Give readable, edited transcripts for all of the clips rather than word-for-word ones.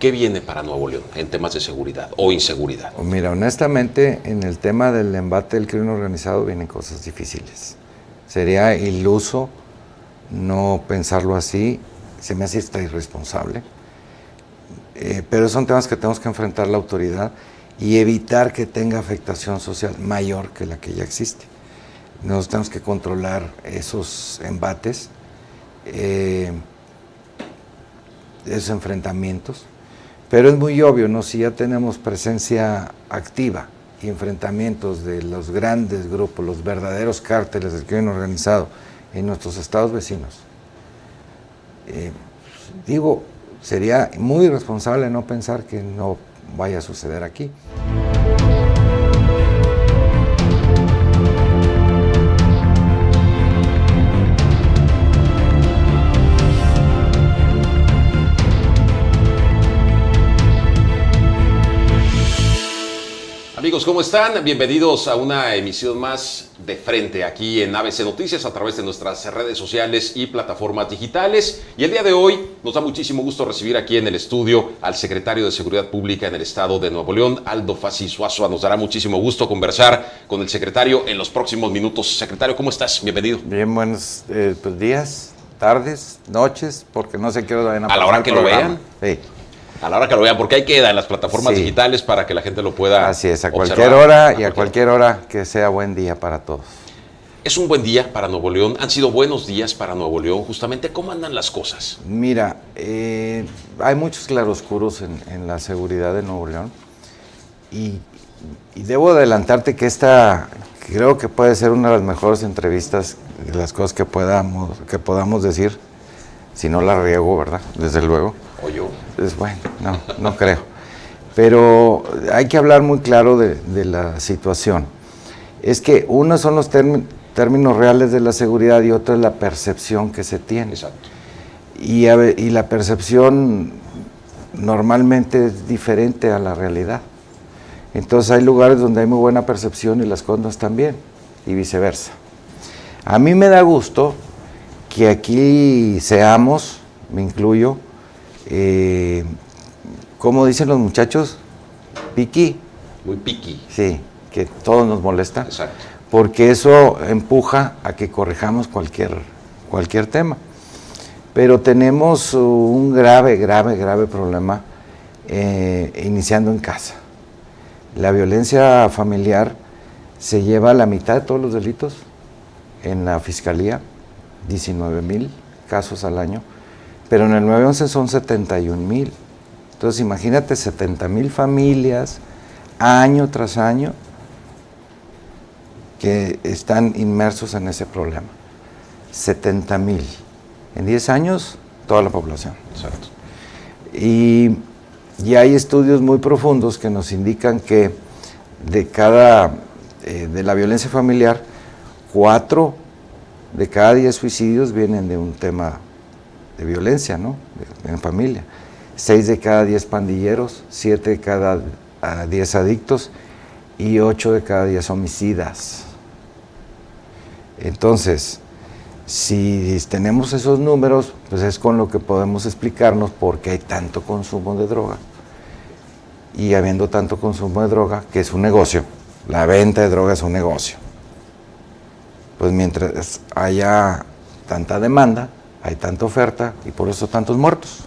¿Qué viene para Nuevo León en temas de seguridad o inseguridad? Mira, honestamente, en el tema del embate del crimen organizado vienen cosas difíciles. Sería iluso no pensarlo así, se me hace hasta irresponsable. Pero son temas que tenemos que enfrentar la autoridad y evitar que tenga afectación social mayor que la que ya existe. Nosotros tenemos que controlar esos embates, esos enfrentamientos, pero es muy obvio, ¿no? Si ya tenemos presencia activa y enfrentamientos de los grandes grupos, los verdaderos cárteles del crimen organizado en nuestros estados vecinos, sería muy irresponsable no pensar que no vaya a suceder aquí. Amigos, ¿cómo están? Bienvenidos a una emisión más de Frente aquí en ABC Noticias a través de nuestras redes sociales y plataformas digitales. Y el día de hoy nos da muchísimo gusto recibir aquí en el estudio al secretario de Seguridad Pública en el estado de Nuevo León, Aldo Fassi Zuazua. Nos dará muchísimo gusto conversar con el secretario en los próximos minutos. Secretario, ¿cómo estás? Bienvenido. Bien, buenos días, tardes, noches, porque no sé qué hora vayan a la hora que lo vean. Sí. A la hora que lo vean, porque ahí queda en las plataformas digitales para que la gente lo pueda Así es, a cualquier hora y a cualquier hora que sea buen día para todos. Es un buen día para Nuevo León, han sido buenos días para Nuevo León, justamente. ¿Cómo andan las cosas? Mira, hay muchos claroscuros en la seguridad de Nuevo León y debo adelantarte que esta creo que puede ser una de las mejores entrevistas, de las cosas que podamos decir, si no la riego, ¿verdad? Desde luego. ¿O yo? Pues bueno, no creo. Pero hay que hablar muy claro de la situación. Es que uno son los términos reales de la seguridad y otro es la percepción que se tiene. Exacto. Y la percepción normalmente es diferente a la realidad. Entonces hay lugares donde hay muy buena percepción y las cosas no están bien, y viceversa. A mí me da gusto que aquí seamos, me incluyo, como dicen los muchachos, piqui. Muy piqui. Sí, que todo nos molesta. Exacto. Porque eso empuja a que corrijamos cualquier tema. Pero tenemos un grave problema iniciando en casa. La violencia familiar se lleva la mitad de todos los delitos en la Fiscalía, 19,000 casos al año, pero en el 911 son 71,000. Entonces imagínate 70,000 familias año tras año que están inmersos en ese problema. 70,000. En 10 años, toda la población. Exacto. Y hay estudios muy profundos que nos indican que de la violencia familiar, 4 de cada 10 suicidios vienen de un tema de violencia, ¿no? En familia. 6 de cada 10 pandilleros, 7 de cada 10 adictos y 8 de cada 10 homicidas. Entonces, si tenemos esos números, pues es con lo que podemos explicarnos por qué hay tanto consumo de droga. Y habiendo tanto consumo de droga, que es un negocio, la venta de droga es un negocio. Pues mientras haya tanta demanda, hay tanta oferta y por eso tantos muertos.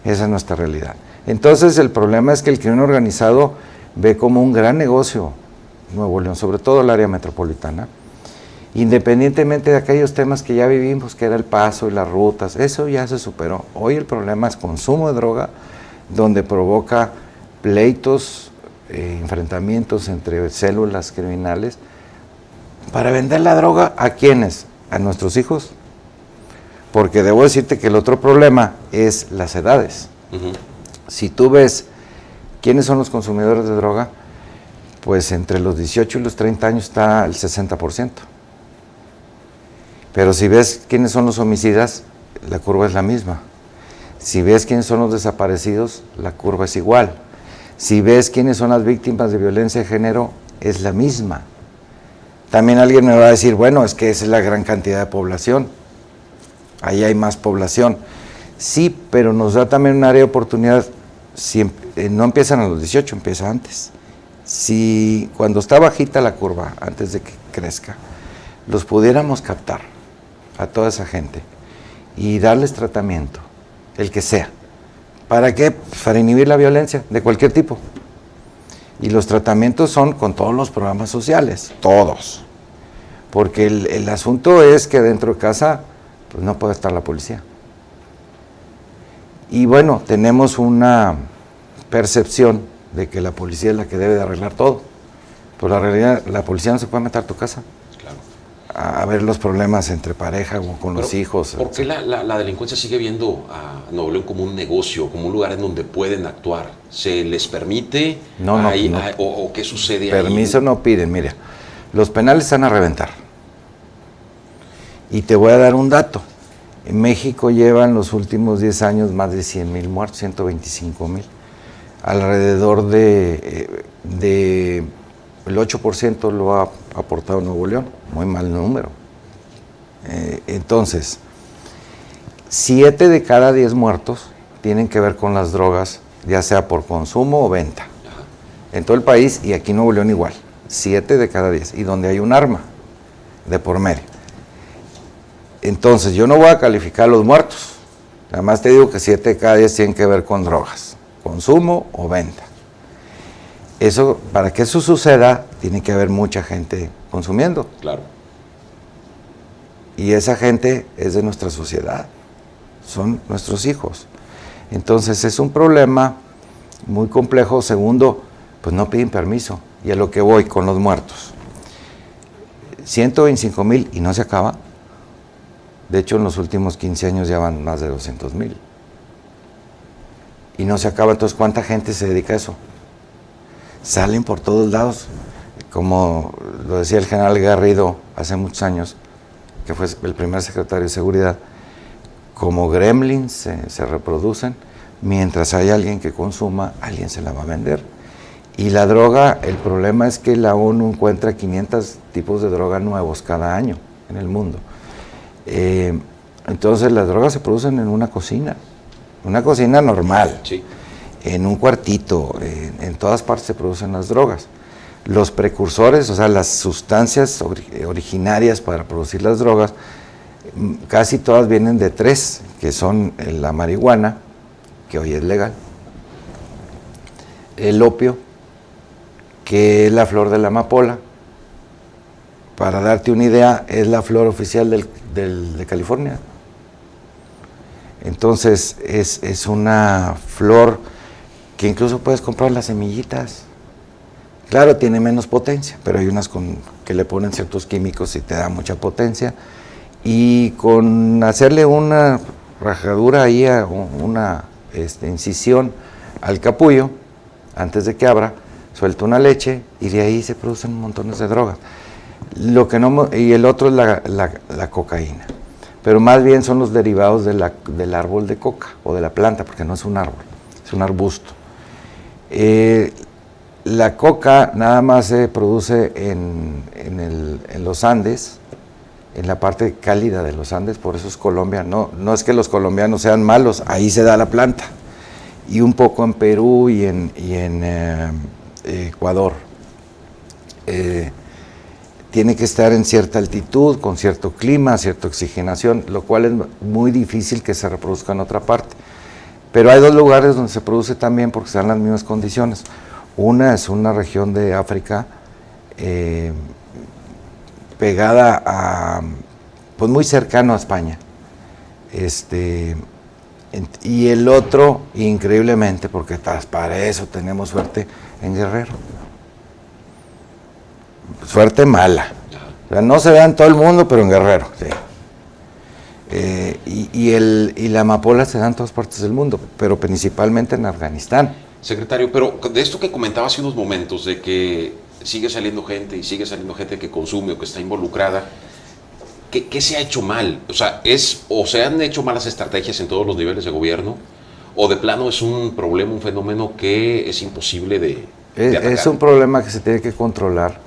Esa es nuestra realidad. Entonces el problema es que el crimen organizado ve como un gran negocio Nuevo León, sobre todo el área metropolitana, independientemente de aquellos temas que ya vivimos, que era el paso y las rutas, eso ya se superó. Hoy el problema es consumo de droga, donde provoca pleitos, enfrentamientos entre células criminales, para vender la droga ¿a quiénes? ¿A nuestros hijos? Porque debo decirte que el otro problema es las edades. Uh-huh. Si tú ves quiénes son los consumidores de droga, pues entre los 18 y los 30 años está el 60%. Pero si ves quiénes son los homicidas, la curva es la misma. Si ves quiénes son los desaparecidos, la curva es igual. Si ves quiénes son las víctimas de violencia de género, es la misma. También alguien me va a decir, bueno, es que esa es la gran cantidad de población. Ahí hay más población. Sí, pero nos da también un área de oportunidad. Si no empiezan a los 18, empieza antes. Si cuando está bajita la curva, antes de que crezca, los pudiéramos captar a toda esa gente y darles tratamiento, el que sea. ¿Para qué? Para inhibir la violencia de cualquier tipo. Y los tratamientos son con todos los programas sociales, todos. Porque el asunto es que dentro de casa pues no puede estar la policía. Y bueno, tenemos una percepción de que la policía es la que debe de arreglar todo. Pero la realidad, la policía no se puede meter a tu casa. Claro. A ver los problemas entre pareja o con los hijos. ¿Por qué la delincuencia sigue viendo a Nuevo León como un negocio, como un lugar en donde pueden actuar? ¿Se les permite? No. ¿O qué sucede ahí? Permiso no piden, mira. Los penales están a reventar. Y te voy a dar un dato. En México llevan los últimos 10 años más de 100,000 muertos, 125,000. Alrededor de el 8% lo ha aportado Nuevo León. Muy mal número. Entonces, 7 de cada 10 muertos tienen que ver con las drogas, ya sea por consumo o venta. En todo el país, y aquí en Nuevo León igual. 7 de cada 10. Y donde hay un arma de por medio. Entonces, yo no voy a calificar a los muertos. Nada más te digo que 7 de cada 10 tienen que ver con drogas, consumo o venta. Eso, para que eso suceda, tiene que haber mucha gente consumiendo. Claro. Y esa gente es de nuestra sociedad, son nuestros hijos. Entonces, es un problema muy complejo. Segundo, pues no piden permiso. Y a lo que voy con los muertos. 125,000 y no se acaba. De hecho, en los últimos 15 años ya van más de 200,000. Y no se acaba. Entonces, ¿cuánta gente se dedica a eso? Salen por todos lados. Como lo decía el general Garrido hace muchos años, que fue el primer secretario de Seguridad, como gremlins se reproducen. Mientras hay alguien que consuma, alguien se la va a vender. Y la droga, el problema es que la ONU encuentra 500 tipos de droga nuevos cada año en el mundo. Entonces las drogas se producen en una cocina normal, sí. En un cuartito, en todas partes se producen las drogas. Los precursores, o sea, las sustancias originarias para producir las drogas, casi todas vienen de 3, que son la marihuana, que hoy es legal, el opio, que es la flor de la amapola. Para darte una idea, es la flor oficial de California. Entonces, es una flor que incluso puedes comprar las semillitas. Claro, tiene menos potencia, pero hay unas que le ponen ciertos químicos y te da mucha potencia. Y con hacerle una rajadura ahí, una incisión al capullo, antes de que abra, suelta una leche y de ahí se producen montones de drogas. Y el otro es la cocaína, pero más bien son los derivados del árbol de coca o de la planta, porque no es un árbol, es un arbusto. La coca nada más se produce en los Andes, en la parte cálida de los Andes, por eso es Colombia. No es que los colombianos sean malos, ahí se da la planta. Y un poco en Perú y en Ecuador. Tiene que estar en cierta altitud, con cierto clima, cierta oxigenación, lo cual es muy difícil que se reproduzca en otra parte. Pero hay 2 lugares donde se produce también porque se dan las mismas condiciones. Una es una región de África pegada pues muy cercano a España. Y el otro, increíblemente, porque para eso tenemos suerte, en Guerrero. Suerte mala. O sea, no se da en todo el mundo, pero en Guerrero, sí. Y la amapola se da en todas partes del mundo, pero principalmente en Afganistán. Secretario, pero de esto que comentaba hace unos momentos, de que sigue saliendo gente y sigue saliendo gente que consume o que está involucrada, ¿qué se ha hecho mal? O sea, o se han hecho malas estrategias en todos los niveles de gobierno, o de plano es un problema, un fenómeno que es imposible de atacar. Es un problema que se tiene que controlar,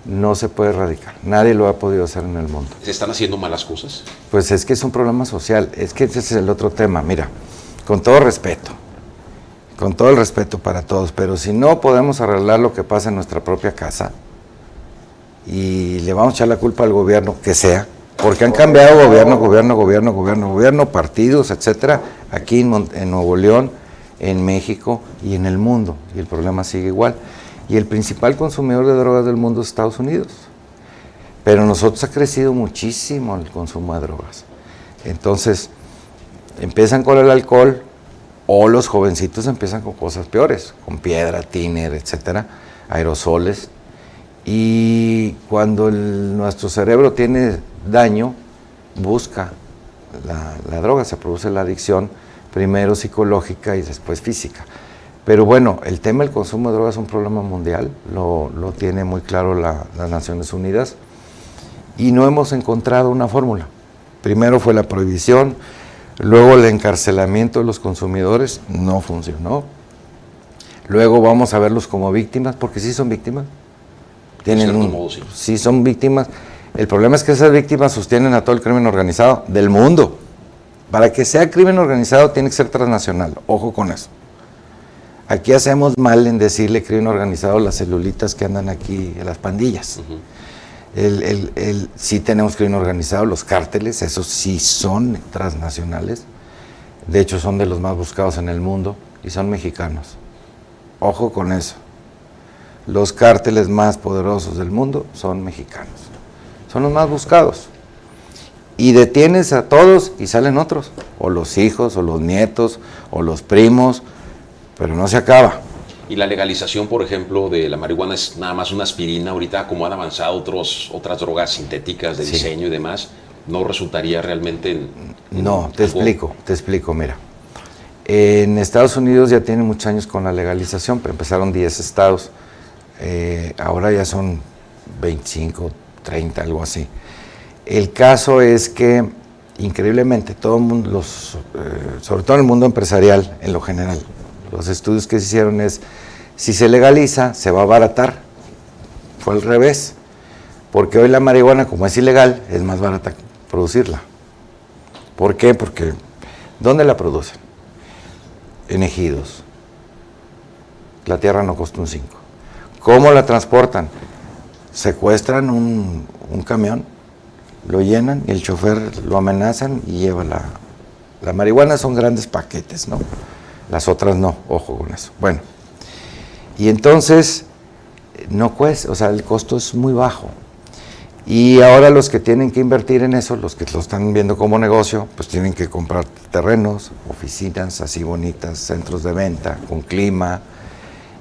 no se puede erradicar. Nadie lo ha podido hacer en el mundo. ¿Se están haciendo malas cosas? Pues es que es un problema social, es que ese es el otro tema. Mira, con todo el respeto para todos, pero si no podemos arreglar lo que pasa en nuestra propia casa y le vamos a echar la culpa al gobierno, que sea, porque han cambiado gobierno, partidos, etcétera, aquí en Nuevo León, en México y en el mundo, y el problema sigue igual. Y el principal consumidor de drogas del mundo es Estados Unidos. Pero nosotros ha crecido muchísimo el consumo de drogas. Entonces, empiezan con el alcohol, o los jovencitos empiezan con cosas peores, con piedra, tiner, etcétera, aerosoles. Y cuando nuestro cerebro tiene daño, busca la droga, se produce la adicción, primero psicológica y después física. Pero bueno, el tema del consumo de drogas es un problema mundial, lo tiene muy claro las Naciones Unidas, y no hemos encontrado una fórmula. Primero fue la prohibición, luego el encarcelamiento de los consumidores, no funcionó. Luego vamos a verlos como víctimas, porque sí son víctimas. Sí son víctimas. El problema es que esas víctimas sostienen a todo el crimen organizado del mundo. Para que sea crimen organizado tiene que ser transnacional, ojo con eso. Aquí hacemos mal en decirle crimen organizado a las celulitas que andan aquí, a las pandillas. Sí tenemos crimen organizado, los cárteles, esos sí son transnacionales. De hecho, son de los más buscados en el mundo y son mexicanos. Ojo con eso. Los cárteles más poderosos del mundo son mexicanos. Son los más buscados. Y detienes a todos y salen otros. O los hijos, o los nietos, o los primos. Pero no se acaba. Y la legalización, por ejemplo, de la marihuana es nada más una aspirina. Ahorita, como han avanzado otras drogas sintéticas de diseño y demás, ¿no resultaría realmente No, te explico, mira. En Estados Unidos ya tienen muchos años con la legalización, pero empezaron 10 estados. Ahora ya son 25, 30, algo así. El caso es que, increíblemente, todo el mundo, sobre todo en el mundo empresarial, en lo general, los estudios que se hicieron es, si se legaliza, se va a abaratar. Fue al revés. Porque hoy la marihuana, como es ilegal, es más barata producirla. ¿Por qué? Porque, ¿dónde la producen? En ejidos. La tierra no cuesta un 5. ¿Cómo la transportan? Secuestran un camión, lo llenan y el chofer lo amenazan y lleva la marihuana. Son grandes paquetes, ¿no? Las otras no, ojo con eso. Bueno, y entonces no cuesta, o sea, el costo es muy bajo. Y ahora los que tienen que invertir en eso, los que lo están viendo como negocio, pues tienen que comprar terrenos, oficinas así bonitas, centros de venta, con clima.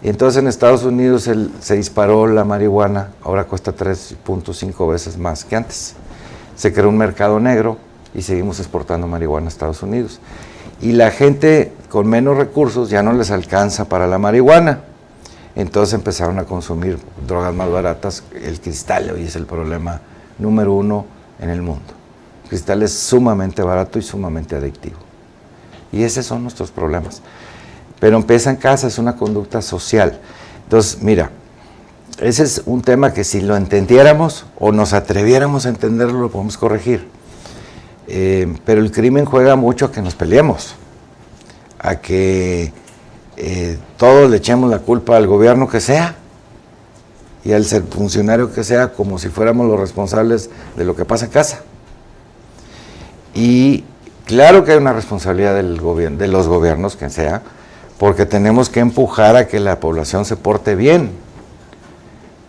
Y entonces en Estados Unidos se disparó la marihuana, ahora cuesta 3.5 veces más que antes. Se creó un mercado negro y seguimos exportando marihuana a Estados Unidos. Y la gente con menos recursos ya no les alcanza para la marihuana. Entonces empezaron a consumir drogas más baratas. El cristal hoy es el problema número 1 en el mundo. El cristal es sumamente barato y sumamente adictivo. Y esos son nuestros problemas. Pero empieza en casa, es una conducta social. Entonces, mira, ese es un tema que si lo entendiéramos o nos atreviéramos a entenderlo, lo podemos corregir. Pero el crimen juega mucho a que nos peleemos, a que todos le echemos la culpa al gobierno que sea y al funcionario que sea, como si fuéramos los responsables de lo que pasa en casa. Y claro que hay una responsabilidad de los gobiernos, que sea, porque tenemos que empujar a que la población se porte bien.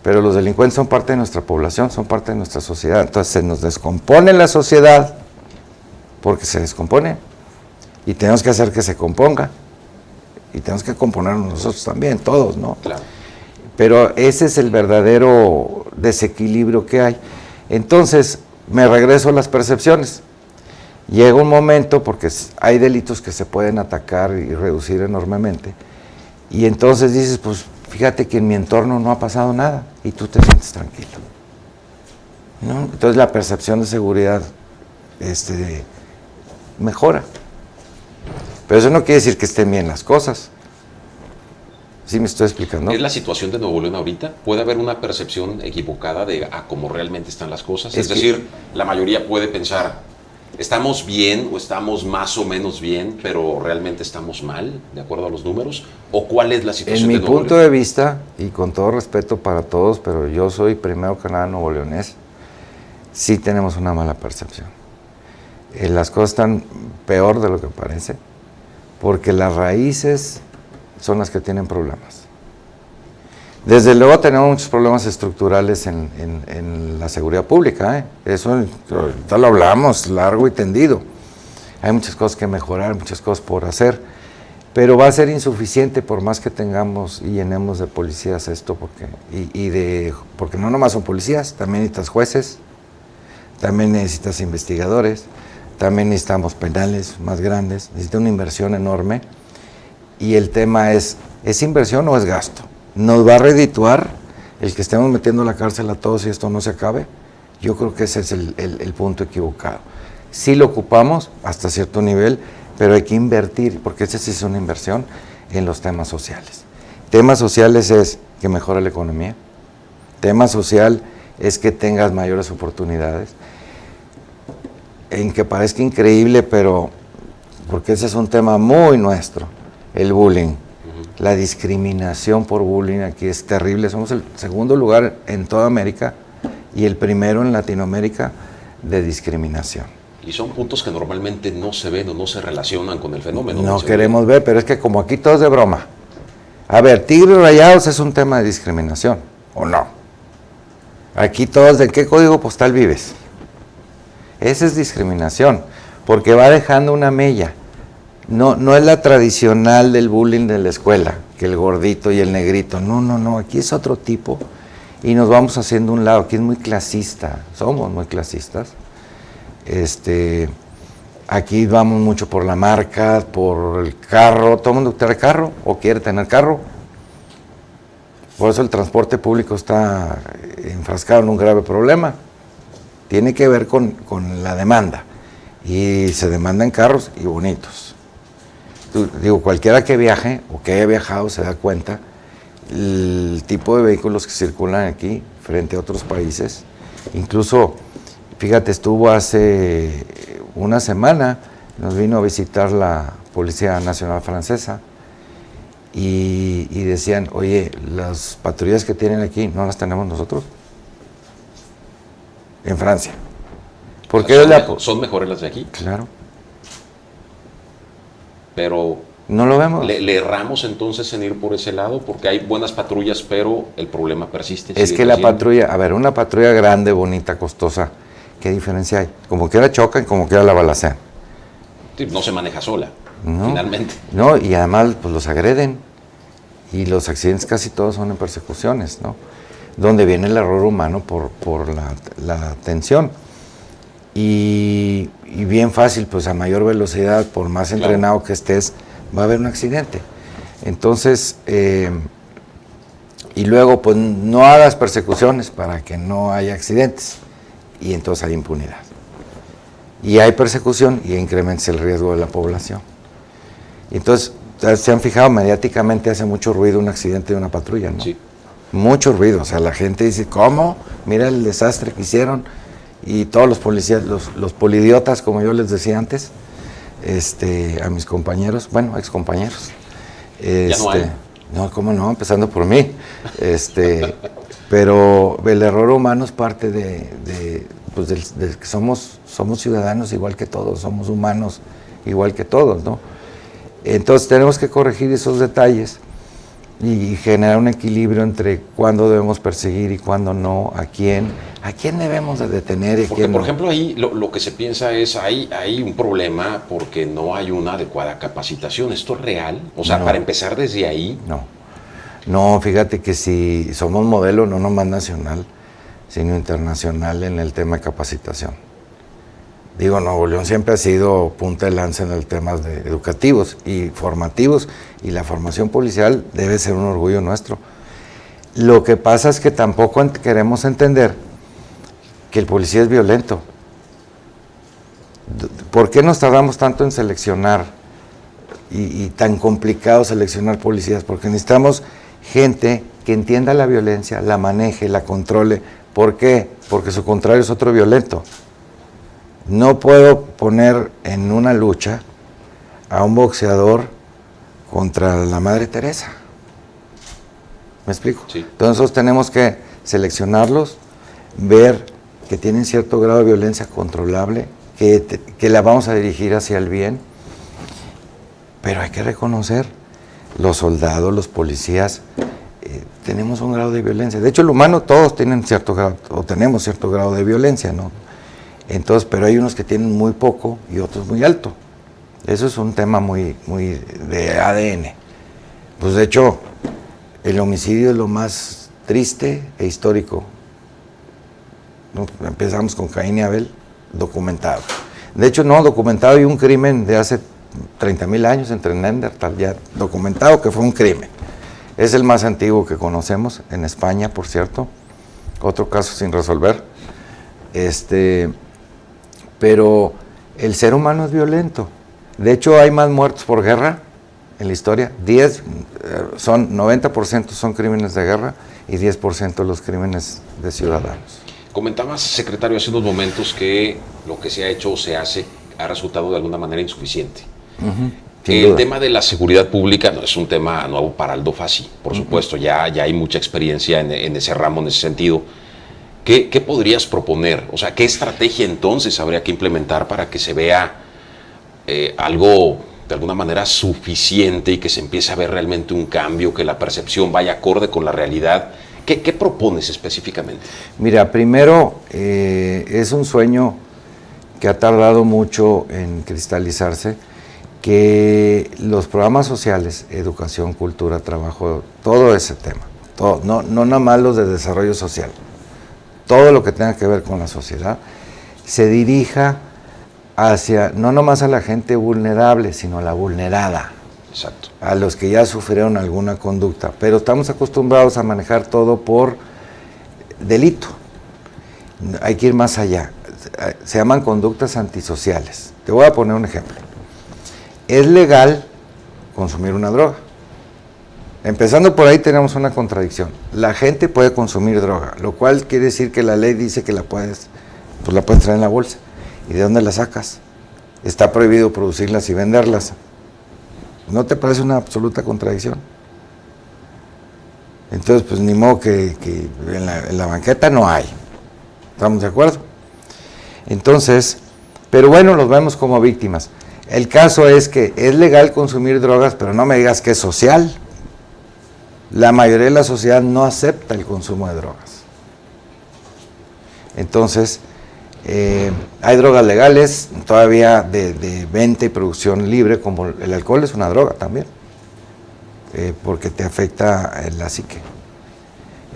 Pero los delincuentes son parte de nuestra población, son parte de nuestra sociedad. Entonces se nos descompone la sociedad porque se descompone y tenemos que hacer que se componga. Y tenemos que componernos nosotros también, todos, ¿no? Claro. Pero ese es el verdadero desequilibrio que hay. Entonces, me regreso a las percepciones. Llega un momento, porque hay delitos que se pueden atacar y reducir enormemente, y entonces dices, pues fíjate que en mi entorno no ha pasado nada, y tú te sientes tranquilo, ¿no? Entonces la percepción de seguridad mejora. Pero eso no quiere decir que estén bien las cosas. ¿Sí me estoy explicando? ¿Es la situación de Nuevo León ahorita? ¿Puede haber una percepción equivocada de a cómo realmente están las cosas? Es decir, la mayoría puede pensar, estamos bien o estamos más o menos bien, pero realmente estamos mal, de acuerdo a los números. ¿O cuál es la situación de En mi Nuevo punto León? de vista, y con todo respeto para todos, pero yo soy primero que nada nuevo leonés, sí tenemos una mala percepción. Las cosas están peor de lo que parece, porque las raíces son las que tienen problemas. Desde luego tenemos muchos problemas estructurales en la seguridad pública, ¿eh? Eso ya lo hablamos largo y tendido. Hay muchas cosas que mejorar, muchas cosas por hacer, pero va a ser insuficiente por más que tengamos y llenemos de policías esto, porque no nomás son policías, también necesitas jueces, también necesitas investigadores, también necesitamos penales más grandes, necesita una inversión enorme. Y el tema ¿es inversión o es gasto? ¿Nos va a redituar el que estemos metiendo a la cárcel a todos y esto no se acabe? Yo creo que ese es el punto equivocado. Sí lo ocupamos hasta cierto nivel, pero hay que invertir, porque esa sí es una inversión en los temas sociales. Temas sociales es que mejore la economía. Tema social es que tengas mayores oportunidades. En que parezca increíble, pero porque ese es un tema muy nuestro. El bullying, la discriminación por bullying aquí es terrible. Somos el segundo lugar en toda América y el primero en Latinoamérica de discriminación. Y son puntos que normalmente no se ven o no se relacionan con el fenómeno. No queremos ver, pero es que como aquí todo es de broma. A ver, Tigres Rayados es un tema de discriminación, ¿o no? Aquí todos, ¿de qué código postal vives? Esa es discriminación, porque va dejando una mella. No es la tradicional del bullying de la escuela, que el gordito y el negrito. No, aquí es otro tipo y nos vamos haciendo un lado. Aquí es muy clasista, somos muy clasistas. Aquí vamos mucho por la marca, por el carro. ¿Todo el mundo tiene carro o quiere tener carro? Por eso el transporte público está enfrascado en un grave problema. Tiene que ver con la demanda y se demandan carros y bonitos. Digo, cualquiera que viaje o que haya viajado se da cuenta el tipo de vehículos que circulan aquí frente a otros países. Incluso, fíjate, estuvo hace una semana, nos vino a visitar la Policía Nacional Francesa y decían, oye, las patrullas que tienen aquí no las tenemos nosotros en Francia. Porque son mejores las de aquí. Claro. Pero no lo vemos. ¿Le erramos entonces en ir por ese lado? Porque hay buenas patrullas, pero el problema persiste. Es que la patrulla, a ver, una patrulla grande, bonita, costosa, ¿qué diferencia hay? Como quiera chocan, como quiera la balacean. Sí, no se maneja sola, finalmente. No, y además pues los agreden. Y los accidentes casi todos son en persecuciones, ¿no? Donde viene el error humano por la tensión. Y bien fácil, pues a mayor velocidad, por más entrenado que estés, va a haber un accidente. Entonces, y luego pues no hagas persecuciones para que no haya accidentes y entonces hay impunidad. Y hay persecución y incrementa el riesgo de la población. Y entonces, se han fijado, mediáticamente hace mucho ruido un accidente de una patrulla, ¿no? Sí. Mucho ruido, o sea, la gente dice, ¿cómo? Mira el desastre que hicieron. Y todos los policías, los polidiotas, como yo les decía antes, a mis compañeros, bueno, excompañeros. Ya no hay. No, cómo no, empezando por mí. Pero el error humano es parte de que somos ciudadanos igual que todos, somos humanos igual que todos, ¿no? Entonces tenemos que corregir esos detalles y generar un equilibrio entre cuándo debemos perseguir y cuándo no, a quién debemos de detener y a Porque, quién por no. ejemplo, ahí lo que se piensa es, hay un problema porque no hay una adecuada capacitación. ¿Esto es real? O sea, No. para empezar desde ahí. No, fíjate que si somos modelo no nomás nacional, sino internacional en el tema de capacitación. Digo, Nuevo León siempre ha sido punta de lanza en el tema educativos y formativos, y la formación policial debe ser un orgullo nuestro. Lo que pasa es que tampoco queremos entender que el policía es violento. ¿Por qué nos tardamos tanto en seleccionar y tan complicado seleccionar policías, porque necesitamos gente que entienda la violencia, la maneje, la controle. ¿Por qué? Porque su contrario es otro violento. No puedo poner en una lucha a un boxeador contra la Madre Teresa. ¿Me explico? Sí. Entonces tenemos que seleccionarlos, ver que tienen cierto grado de violencia controlable, que la vamos a dirigir hacia el bien, pero hay que reconocer, los soldados, los policías, tenemos un grado de violencia. De hecho, el humano todos tienen cierto grado, o tenemos cierto grado de violencia, ¿no? Entonces, pero hay unos que tienen muy poco y otros muy alto. Eso es un tema muy de ADN. Pues de hecho, el homicidio es lo más triste e histórico. ¿No? Empezamos con Caín y Abel, documentado. De hecho, no, documentado y un crimen de hace 30,000 años entre Neandertal, ya documentado que fue un crimen. Es el más antiguo que conocemos, en España, por cierto. Otro caso sin resolver. Pero el ser humano es violento. De hecho, hay más muertos por guerra en la historia. 90% son crímenes de guerra y 10% los crímenes de ciudadanos. Comentabas, secretario, hace unos momentos que lo que se ha hecho o se hace ha resultado de alguna manera insuficiente. El tema de la seguridad pública no es un tema nuevo para Aldo Fassi, por supuesto, ya hay mucha experiencia en ese ramo, en ese sentido. ¿Qué podrías proponer? O sea, ¿qué estrategia entonces habría que implementar para que se vea algo de alguna manera suficiente y que se empiece a ver realmente un cambio, que la percepción vaya acorde con la realidad? ¿Qué propones específicamente? Mira, primero, es un sueño que ha tardado mucho en cristalizarse, que los programas sociales, educación, cultura, trabajo, todo ese tema, todo, no nada más los de desarrollo social, todo lo que tenga que ver con la sociedad, se dirija hacia, no nomás a la gente vulnerable, sino a la vulnerada. Exacto. A los que ya sufrieron alguna conducta, pero estamos acostumbrados a manejar todo por delito. Hay que ir más allá. Se llaman conductas antisociales. Te voy a poner un ejemplo. Es legal consumir una droga. Empezando por ahí tenemos una contradicción. La gente puede consumir droga, lo cual quiere decir que la ley dice que la puedes traer en la bolsa. ¿Y de dónde la sacas? Está prohibido producirlas y venderlas. ¿No te parece una absoluta contradicción? Entonces, pues ni modo que en la banqueta no hay. ¿Estamos de acuerdo? Entonces, pero bueno, los vemos como víctimas. El caso es que es legal consumir drogas, pero no me digas que es social. La mayoría de la sociedad no acepta el consumo de drogas. Entonces, hay drogas legales todavía de venta y producción libre, como el alcohol es una droga también, porque te afecta la psique.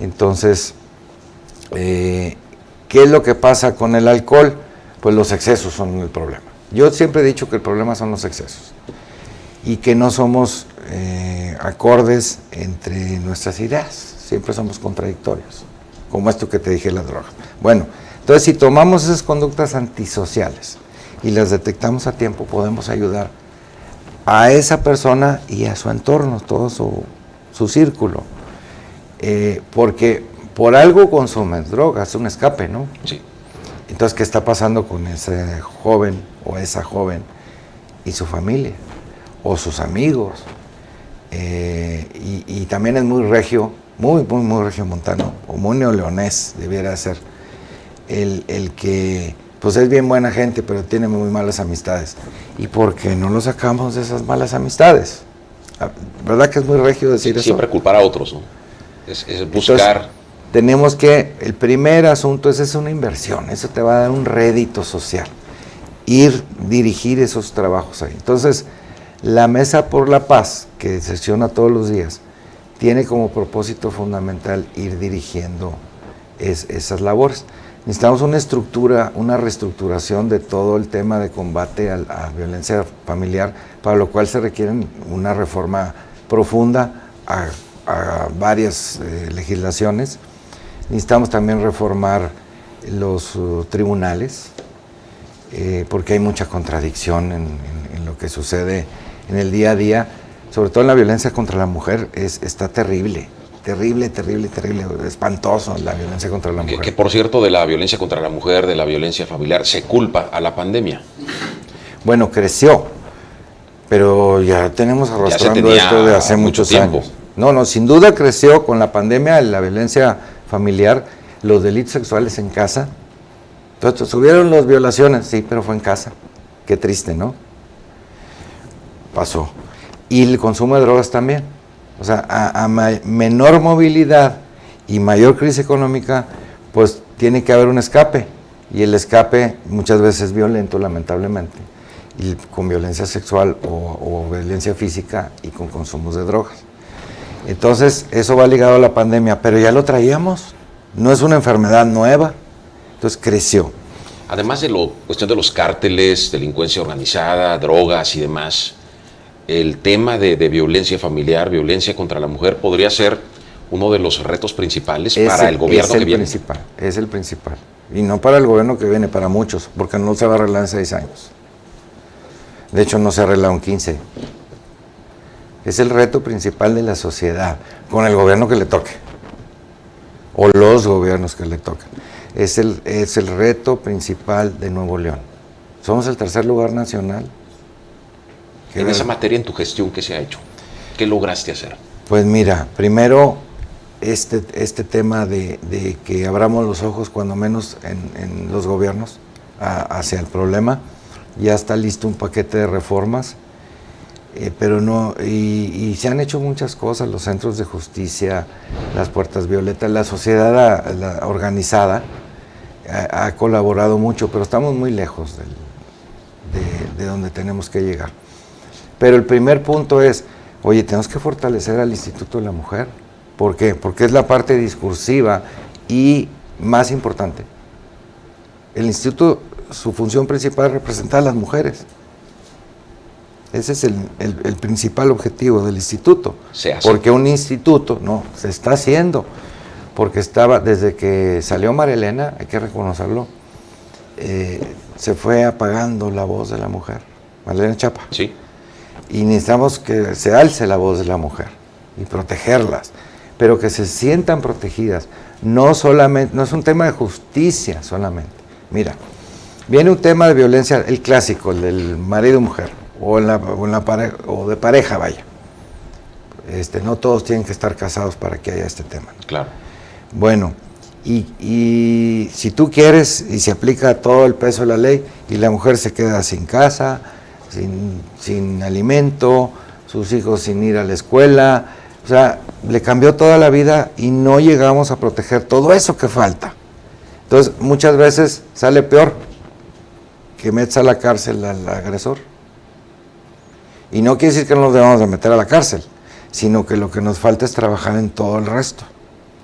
Entonces, ¿qué es lo que pasa con el alcohol? Pues los excesos son el problema. Yo siempre he dicho que el problema son los excesos y que no somos acordes entre nuestras ideas, siempre somos contradictorios, como esto que te dije, la droga. Bueno, entonces si tomamos esas conductas antisociales y las detectamos a tiempo, podemos ayudar a esa persona y a su entorno, todo su círculo, porque por algo consumen drogas, es un escape, ¿no? Sí. Entonces, ¿qué está pasando con ese joven o esa joven y su familia o sus amigos? Y también es muy regio, muy regiomontano, o muy neoleonés debiera ser, el que pues es bien buena gente, pero tiene muy malas amistades. ¿Y por qué no lo sacamos de esas malas amistades? ¿Verdad que es muy regio decir eso? Siempre culpar a otros, ¿no? Es buscar... Entonces, tenemos que, el primer asunto es una inversión, eso te va a dar un rédito social, dirigir esos trabajos ahí. Entonces, la Mesa por la Paz, que sesiona todos los días, tiene como propósito fundamental ir dirigiendo esas labores. Necesitamos una estructura, una reestructuración de todo el tema de combate a violencia familiar, para lo cual se requiere una reforma profunda a varias legislaciones. Necesitamos también reformar los tribunales, porque hay mucha contradicción en lo que sucede en el día a día, sobre todo en la violencia contra la mujer, está terrible. Terrible, espantoso la violencia contra la mujer. Que por cierto, de la violencia contra la mujer, de la violencia familiar, se culpa a la pandemia. Bueno, creció, pero ya tenemos arrastrando esto de hace muchos años. No, sin duda creció con la pandemia, la violencia familiar, los delitos sexuales en casa. Entonces, subieron las violaciones, sí, pero fue en casa. Qué triste, ¿no? Pasó. Y el consumo de drogas también. O sea, a menor movilidad y mayor crisis económica, pues tiene que haber un escape. Y el escape muchas veces es violento, lamentablemente. Y con violencia sexual o violencia física y con consumos de drogas. Entonces, eso va ligado a la pandemia, pero ya lo traíamos. No es una enfermedad nueva. Entonces, creció. Además de la cuestión de los cárteles, delincuencia organizada, drogas y demás, el tema de violencia familiar, violencia contra la mujer, podría ser uno de los retos principales para el gobierno que viene. Es el principal. Y no para el gobierno que viene, para muchos, porque no se va a arreglar en 6 años. De hecho, no se ha arreglado en 15. Es el reto principal de la sociedad, con el gobierno que le toque, o los gobiernos que le toquen. Es el reto principal de Nuevo León. Somos el 3er lugar nacional. En esa materia, en tu gestión, ¿qué se ha hecho? ¿Qué lograste hacer? Pues mira, primero este tema de que abramos los ojos, cuando menos en los gobiernos, hacia el problema. Ya está listo un paquete de reformas, pero no, y se han hecho muchas cosas, los centros de justicia, las puertas violetas, la sociedad organizada ha colaborado mucho, pero estamos muy lejos de donde tenemos que llegar. Pero el primer punto es, oye, tenemos que fortalecer al Instituto de la Mujer. ¿Por qué? Porque es la parte discursiva y más importante. El instituto, su función principal es representar a las mujeres. Ese es el principal objetivo del instituto. Se hace. Porque un instituto, no, se está haciendo. Porque estaba, desde que salió María Elena, hay que reconocerlo, se fue apagando la voz de la mujer. María Elena Chapa. Sí. Y necesitamos que se alce la voz de la mujer y protegerlas, pero que se sientan protegidas. No solamente, no es un tema de justicia solamente. Mira, viene un tema de violencia, el clásico, el del marido y mujer, o de pareja, vaya. No todos tienen que estar casados para que haya este tema, ¿no? Claro. Bueno, y si tú quieres, y se aplica todo el peso de la ley, y la mujer se queda sin casa, sin alimento, sus hijos sin ir a la escuela, o sea, le cambió toda la vida y no llegamos a proteger todo eso que falta. Entonces, muchas veces sale peor que metes a la cárcel al agresor. Y no quiere decir que no nos debamos de meter a la cárcel, sino que lo que nos falta es trabajar en todo el resto.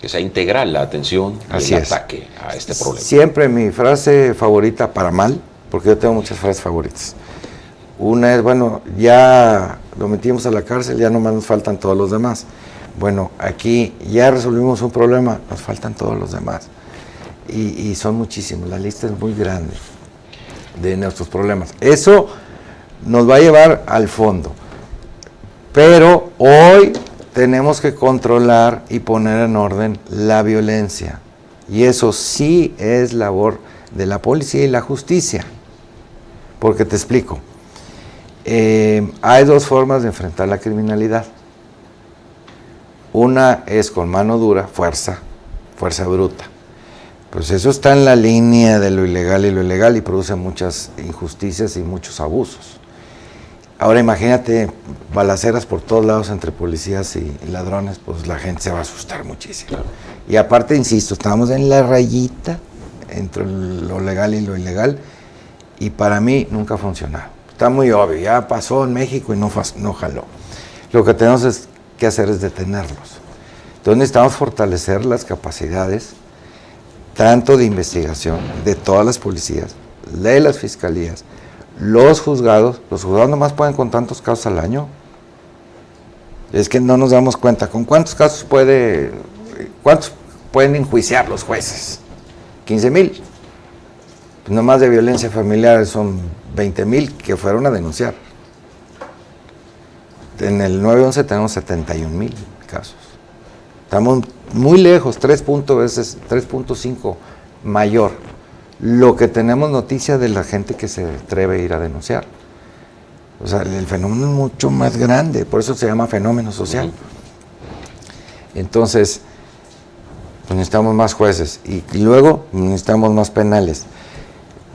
Que sea integral la atención y el ataque a este problema. Siempre mi frase favorita, para mal, porque yo tengo muchas frases favoritas. Una es, bueno, ya lo metimos a la cárcel, ya nomás nos faltan todos los demás. Bueno, aquí ya resolvimos un problema, nos faltan todos los demás. Y son muchísimos, la lista es muy grande de nuestros problemas. Eso nos va a llevar al fondo. Pero hoy tenemos que controlar y poner en orden la violencia. Y eso sí es labor de la policía y la justicia. Porque te explico. Hay 2 formas de enfrentar la criminalidad. Una es con mano dura, fuerza bruta. Pues eso está en la línea de lo ilegal y produce muchas injusticias y muchos abusos. Ahora imagínate balaceras por todos lados entre policías y ladrones, pues la gente se va a asustar muchísimo. Y aparte, insisto, estamos en la rayita entre lo legal y lo ilegal, y para mí nunca ha funcionado. Está muy obvio, ya pasó en México y no jaló. Lo que tenemos que hacer es detenerlos. Entonces necesitamos fortalecer las capacidades, tanto de investigación, de todas las policías, de las fiscalías, los juzgados nomás pueden con tantos casos al año. Es que no nos damos cuenta, ¿con cuántos casos pueden enjuiciar los jueces? 15,000. Pues nomás de violencia familiar son 20,000 que fueron a denunciar. en el 911 tenemos 71,000 casos. Estamos muy lejos, 3.5 mayor. Lo que tenemos noticia de la gente que se atreve a ir a denunciar. O sea, el fenómeno es mucho más grande, por eso se llama fenómeno social. Entonces, pues necesitamos más jueces y luego necesitamos más penales.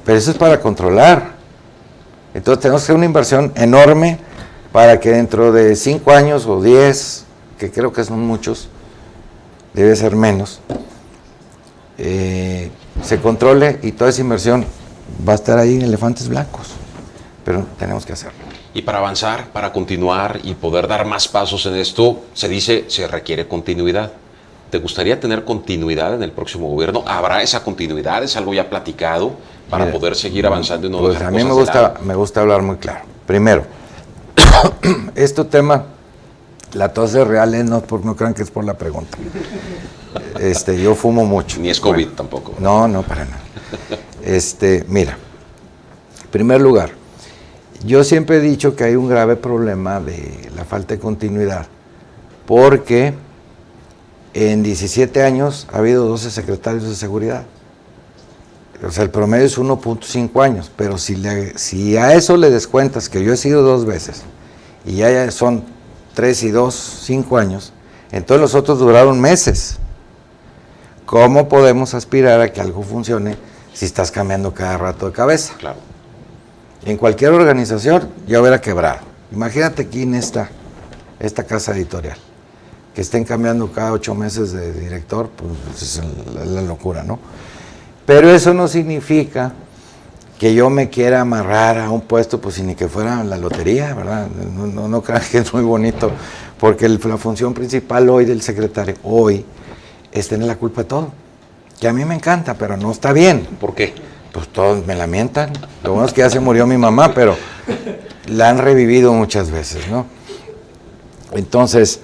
Pero eso es para controlar. Entonces tenemos que hacer una inversión enorme para que dentro de 5 años o 10, que creo que son muchos, debe ser menos, se controle y toda esa inversión va a estar ahí en elefantes blancos. Pero tenemos que hacerlo. Y para avanzar, para continuar y poder dar más pasos en esto, se requiere continuidad. ¿Te gustaría tener continuidad en el próximo gobierno? ¿Habrá esa continuidad? ¿Es algo ya platicado para poder seguir avanzando y no pues dejar a mí me gusta hablar muy claro. Primero, este tema, la tos es real, no crean que es por la pregunta. Yo fumo mucho. Ni es COVID tampoco. No, para nada. Mira, en primer lugar, yo siempre he dicho que hay un grave problema de la falta de continuidad, porque en 17 años ha habido 12 secretarios de seguridad. O sea, el promedio es 1.5 años, pero si a eso le descuentas que yo he sido 2 veces, y ya son 3 y 2, 5 años, entonces los otros duraron meses. ¿Cómo podemos aspirar a que algo funcione si estás cambiando cada rato de cabeza? Claro. En cualquier organización ya hubiera quebrado. Imagínate aquí en esta casa editorial, que estén cambiando cada 8 meses de director, pues es la locura, ¿no? Pero eso no significa que yo me quiera amarrar a un puesto, pues ni que fuera la lotería, ¿verdad? No crean que es muy bonito, porque la función principal hoy del secretario, es tener la culpa de todo. Que a mí me encanta, pero no está bien. ¿Por qué? Pues todos me lamentan. Lo bueno es que ya se murió mi mamá, pero la han revivido muchas veces, ¿no? Entonces,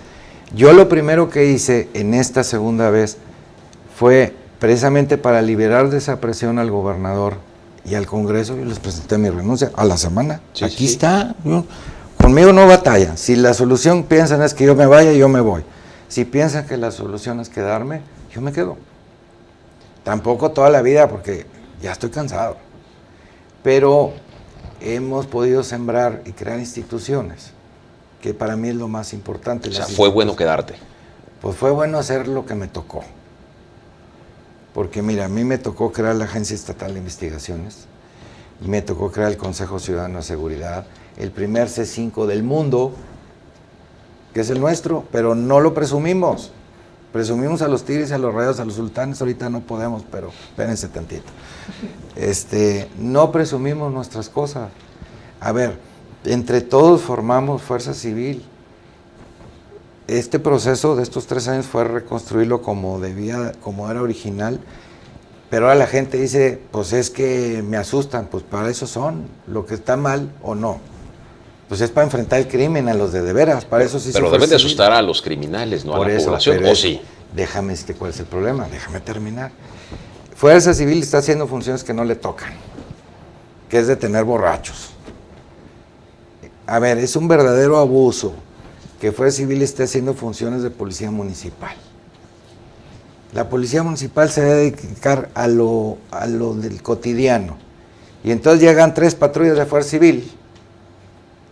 yo lo primero que hice en esta segunda vez fue precisamente para liberar de esa presión al gobernador y al Congreso. Yo les presenté mi renuncia a la semana. Sí, Aquí sí. está. Conmigo no batallan. Si la solución piensan es que yo me vaya, yo me voy. Si piensan que la solución es quedarme, yo me quedo. Tampoco toda la vida, porque ya estoy cansado. Pero hemos podido sembrar y crear instituciones, que para mí es lo más importante. O sea, fue bueno quedarte. Pues fue bueno hacer lo que me tocó. Porque mira, a mí me tocó crear la Agencia Estatal de Investigaciones, y me tocó crear el Consejo Ciudadano de Seguridad, el primer C5 del mundo, que es el nuestro, pero no lo presumimos. Presumimos a los Tigres, a los Rayos, a los Sultanes, ahorita no podemos, pero espérense tantito. No presumimos nuestras cosas. A ver, entre todos formamos Fuerza Civil. Este proceso de estos 3 años fue reconstruirlo como era original, pero ahora la gente dice, pues es que me asustan, pues para eso son, lo que está mal o no. Pues es para enfrentar el crimen, a los de veras, para eso sí. Pero deben de asustar a los criminales, no a la población, ¿o sí? Déjame decirte cuál es el problema, déjame terminar. Fuerza Civil está haciendo funciones que no le tocan, que es detener borrachos. A ver, es un verdadero abuso que Fuerza Civil esté haciendo funciones de policía municipal. La policía municipal se debe dedicar a lo del cotidiano. Y entonces llegan 3 patrullas de Fuerza Civil,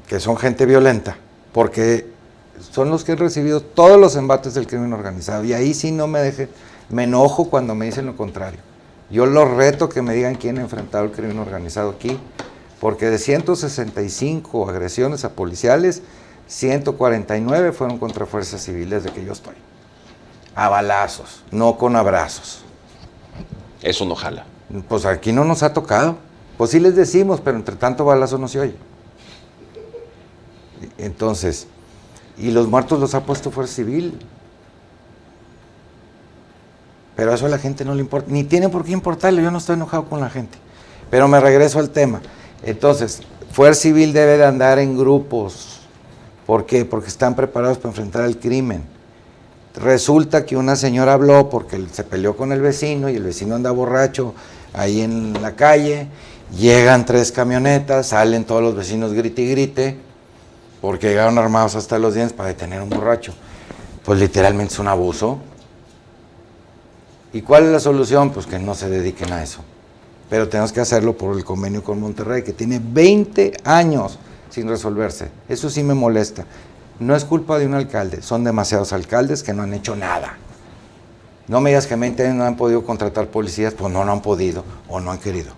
que son gente violenta, porque son los que han recibido todos los embates del crimen organizado. Y ahí sí me enojo cuando me dicen lo contrario. Yo los reto que me digan quién ha enfrentado el crimen organizado aquí, porque de 165 agresiones a policiales, 149 fueron contra fuerzas civiles desde que yo estoy. A balazos, no con abrazos. Eso no jala. Pues aquí no nos ha tocado. Pues sí les decimos, pero entre tanto balazo no se oye. Entonces, y los muertos los ha puesto Fuerza Civil. Pero eso a la gente no le importa, ni tiene por qué importarle, yo no estoy enojado con la gente. Pero me regreso al tema. Entonces, Fuerza Civil debe de andar en grupos. ¿Por qué? Porque están preparados para enfrentar el crimen. Resulta que una señora habló porque se peleó con el vecino y el vecino anda borracho ahí en la calle. Llegan 3 camionetas, salen todos los vecinos grite y grite. porque llegaron armados hasta los dientes para detener a un borracho. Pues literalmente es un abuso. ¿Y cuál es la solución? Pues que no se dediquen a eso. Pero tenemos que hacerlo por el convenio con Monterrey, que tiene 20 años sin resolverse. Eso sí me molesta. No es culpa de un alcalde, son demasiados alcaldes que no han hecho nada. No me digas que en 20 años no han podido contratar policías, pues no han podido o no han querido.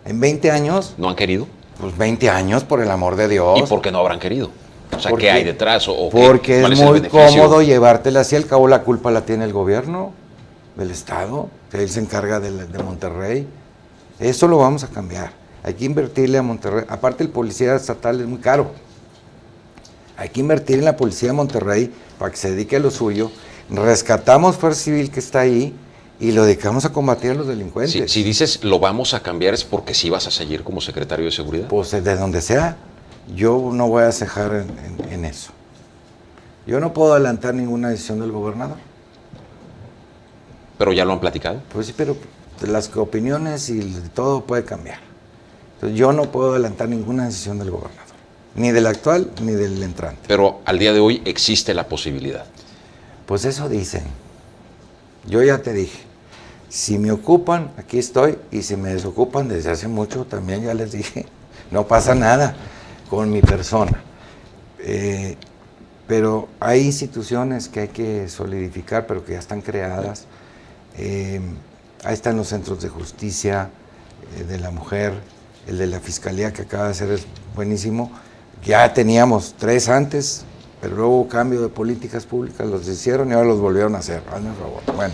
En 20 años... ¿No han querido? Pues 20 años, por el amor de Dios. ¿Y por qué no habrán querido? O sea, ¿qué hay detrás? Porque es muy cómodo llevártela así, al cabo la culpa la tiene el gobierno del Estado, que él se encarga de Monterrey. Eso lo vamos a cambiar. Hay que invertirle a Monterrey. Aparte, el policía estatal es muy caro. Hay que invertir en la policía de Monterrey para que se dedique a lo suyo. Rescatamos Fuerza Civil que está ahí y lo dedicamos a combatir a los delincuentes. Si dices lo vamos a cambiar, ¿es porque sí vas a seguir como secretario de Seguridad? Pues de donde sea. Yo no voy a cejar en eso. Yo no puedo adelantar ninguna decisión del gobernador. ¿Pero ya lo han platicado? Pues sí, pero las opiniones y todo puede cambiar. Entonces yo no puedo adelantar ninguna decisión del gobernador. Ni del actual, ni del entrante. Pero al día de hoy existe la posibilidad. Pues eso dicen. Yo ya te dije. Si me ocupan, aquí estoy. Y si me desocupan desde hace mucho, también ya les dije. No pasa nada con mi persona. Pero hay instituciones que hay que solidificar, pero que ya están creadas. Ahí están los centros de justicia de la mujer, el de la fiscalía que acaba de hacer es buenísimo. Ya teníamos 3 antes, pero luego hubo cambio de políticas públicas, los hicieron y ahora los volvieron a hacer. Hazme el favor. Bueno,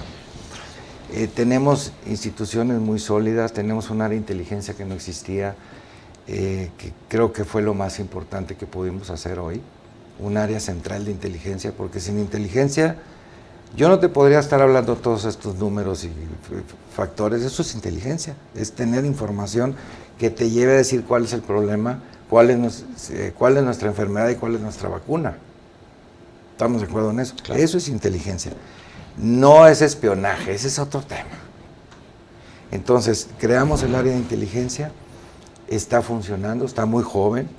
tenemos instituciones muy sólidas, tenemos un área de inteligencia que no existía, que creo que fue lo más importante que pudimos hacer hoy, un área central de inteligencia, porque sin inteligencia yo no te podría estar hablando todos estos números y factores. Eso es inteligencia, es tener información que te lleve a decir cuál es el problema, cuál es nuestra enfermedad y cuál es nuestra vacuna. ¿Estamos de acuerdo en eso? Claro. Eso es inteligencia. No es espionaje, ese es otro tema. Entonces, creamos el área de inteligencia, está funcionando, está muy joven.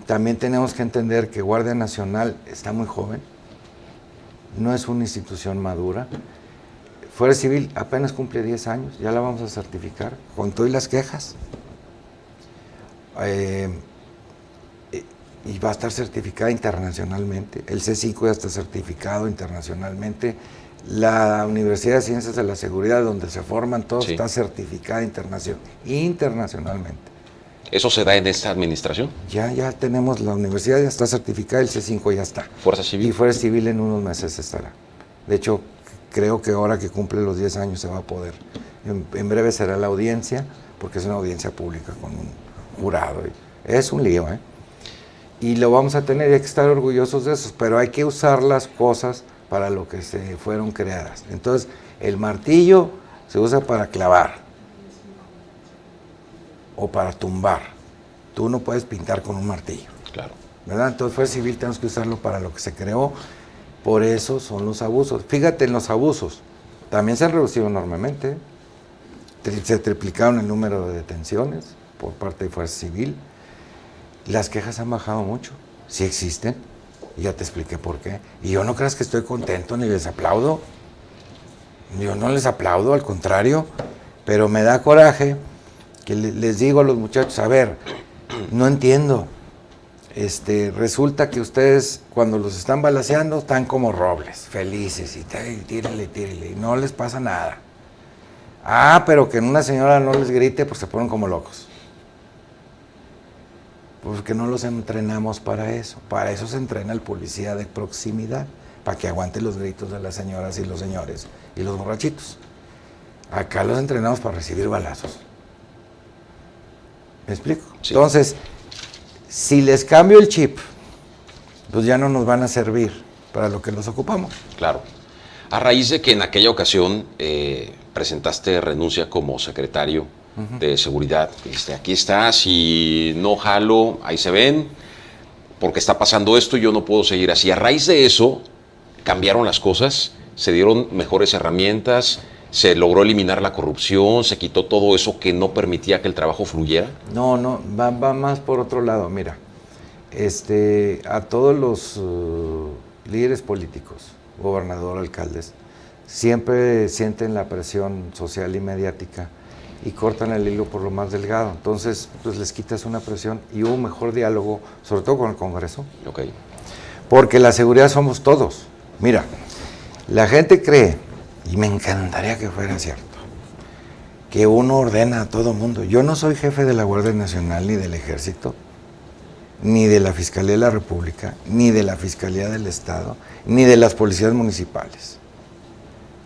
También tenemos que entender que Guardia Nacional está muy joven, no es una institución madura. Fuerza Civil apenas cumple 10 años, ya la vamos a certificar, con todas las quejas. Y va a estar certificada internacionalmente. El C5 ya está certificado internacionalmente. La Universidad de Ciencias de la Seguridad, donde se forman todos, está certificada internacionalmente. ¿Eso se da en esta administración? Ya tenemos, la universidad ya está certificada, el C5 ya está. ¿Fuerza Civil? Y Fuerza Civil en unos meses estará. De hecho, creo que ahora que cumple los 10 años se va a poder. En breve será la audiencia, porque es una audiencia pública con un jurado. Es un lío, ¿eh? Y lo vamos a tener y hay que estar orgullosos de eso, pero hay que usar las cosas para lo que se fueron creadas. Entonces, el martillo se usa para clavar o para tumbar. Tú no puedes pintar con un martillo. Claro. ¿Verdad? Entonces, Fuerza Civil tenemos que usarlo para lo que se creó. Por eso son los abusos. Fíjate en los abusos. También se han reducido enormemente. Se triplicaron el número de detenciones por parte de Fuerza Civil. Las quejas han bajado mucho. Sí existen. Y ya te expliqué por qué. Y yo no creas que estoy contento ni les aplaudo. Yo no les aplaudo, al contrario. Pero me da coraje que les digo a los muchachos, a ver, no entiendo. Resulta que ustedes cuando los están balaceando están como robles, felices, y tírele, y no les pasa nada. Ah, pero que en una señora no les grite, pues se ponen como locos. Porque no los entrenamos para eso. Para eso se entrena el policía de proximidad, para que aguante los gritos de las señoras y los señores y los borrachitos. Acá los entrenamos para recibir balazos. ¿Me explico? Sí. Entonces, si les cambio el chip, pues ya no nos van a servir para lo que los ocupamos. Claro. A raíz de que en aquella ocasión presentaste renuncia como secretario de Seguridad, dijiste, aquí está, si no jalo, ahí se ven, porque está pasando esto y yo no puedo seguir así. A raíz de eso, cambiaron las cosas, se dieron mejores herramientas, se logró eliminar la corrupción, se quitó todo eso que no permitía que el trabajo fluyera. No, va más por otro lado. Mira, a todos los líderes políticos, gobernador, alcaldes, siempre sienten la presión social y mediática y cortan el hilo por lo más delgado. Entonces, pues les quitas una presión y hubo un mejor diálogo, sobre todo con el Congreso. Okay. Porque la seguridad somos todos. Mira, la gente cree, y me encantaría que fuera cierto, que uno ordena a todo mundo. Yo no soy jefe de la Guardia Nacional, ni del Ejército, ni de la Fiscalía de la República, ni de la Fiscalía del Estado, ni de las policías municipales.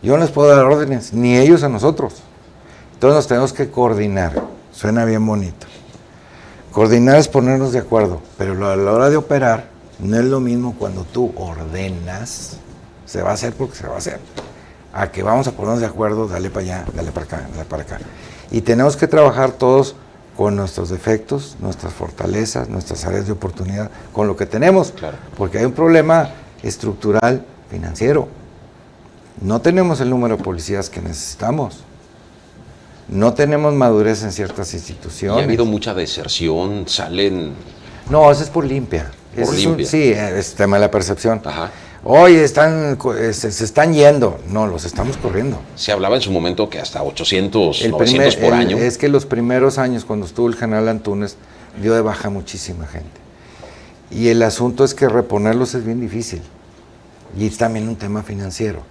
Yo no les puedo dar órdenes, ni ellos a nosotros. Entonces nos tenemos que coordinar. Suena bien bonito. Coordinar es ponernos de acuerdo, pero a la hora de operar no es lo mismo cuando tú ordenas, se va a hacer porque se va a hacer, a que vamos a ponernos de acuerdo, dale para allá, dale para acá, dale para acá. Y tenemos que trabajar todos con nuestros defectos, nuestras fortalezas, nuestras áreas de oportunidad, con lo que tenemos, claro. Porque hay un problema estructural financiero. No tenemos el número de policías que necesitamos. No tenemos madurez en ciertas instituciones. Y ha habido mucha deserción, salen... No, eso es por limpia. Por limpia. Sí, es tema de la percepción. Ajá. Oye, se están yendo. No, los estamos corriendo. Se hablaba en su momento que hasta 800, 900 por año. Es que los primeros años, cuando estuvo el general Antúnez, dio de baja muchísima gente. Y el asunto es que reponerlos es bien difícil. Y es también un tema financiero.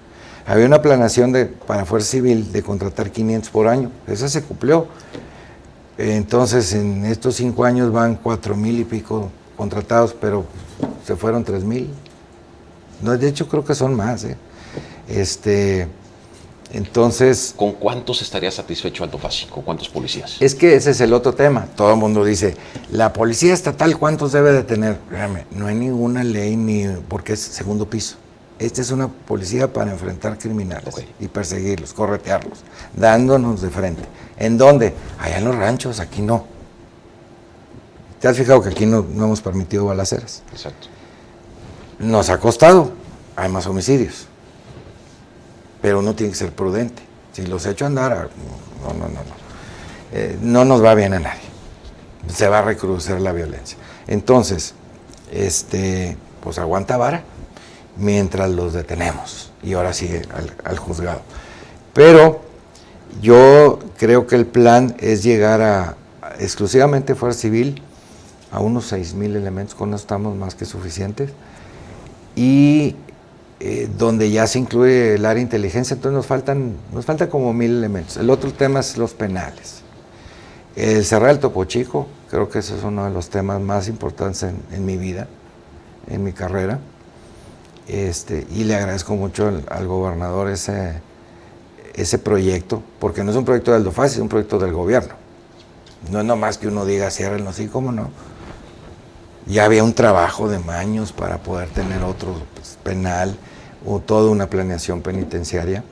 Había una planeación para Fuerza Civil de contratar 500 por año. Esa se cumplió. Entonces, en estos 5 años van 4,000 y pico contratados, pero se fueron 3,000. No, de hecho, creo que son más. Entonces... ¿Con cuántos estaría satisfecho Alto Fasi? ¿Con cuántos policías? Es que ese es el otro tema. Todo el mundo dice, la policía estatal, ¿cuántos debe de tener? Créame, no hay ninguna ley ni porque es segundo piso. Esta es una policía para enfrentar criminales y perseguirlos, corretearlos, dándonos de frente. ¿En dónde? Allá en los ranchos, aquí no. ¿Te has fijado que aquí no hemos permitido balaceras? Exacto. Nos ha costado, hay más homicidios. Pero uno tiene que ser prudente. Si los echo a andar, no nos va bien a nadie. Se va a recrudecer la violencia. Entonces, pues aguanta vara mientras los detenemos. Y ahora sigue al juzgado. Pero yo creo que el plan es llegar exclusivamente Fuerza Civil a unos 6,000 elementos, con eso estamos más que suficientes. Y donde ya se incluye el área de inteligencia, entonces nos faltan como 1,000 elementos. El otro tema es los penales. El cerrar el Topo Chico, creo que ese es uno de los temas más importantes en mi vida, en mi carrera. Y le agradezco mucho al gobernador ese proyecto, porque no es un proyecto de Aldo Fasi, es un proyecto del gobierno. No es nomás que uno diga, ciérrenlo así, ¿cómo no? Ya había un trabajo de años para poder tener otro penal o toda una planeación penitenciaria,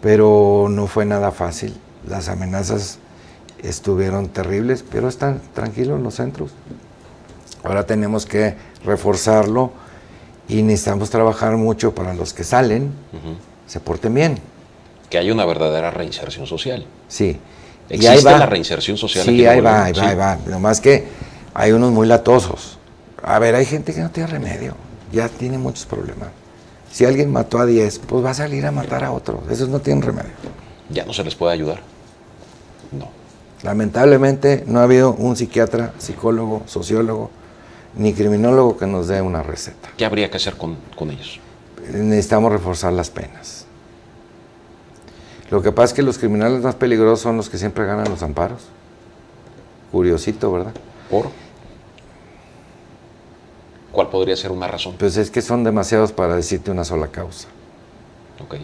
pero no fue nada fácil. Las amenazas estuvieron terribles, pero están tranquilos los centros. Ahora tenemos que reforzarlo y necesitamos trabajar mucho para los que salen, se porten bien. Que haya una verdadera reinserción social. Sí. ¿Existe la reinserción social? Sí, ahí va. Nomás que hay unos muy latosos. A ver, hay gente que no tiene remedio, ya tiene muchos problemas. Si alguien mató a 10, pues va a salir a matar a otros. Esos no tienen remedio. ¿Ya no se les puede ayudar? No. Lamentablemente no ha habido un psiquiatra, psicólogo, sociólogo, ni criminólogo que nos dé una receta. ¿Qué habría que hacer con ellos? Necesitamos reforzar las penas. Lo que pasa es que los criminales más peligrosos son los que siempre ganan los amparos. Curiosito, ¿verdad? ¿Por? ¿Cuál podría ser una razón? Pues es que son demasiados para decirte una sola causa. Ok.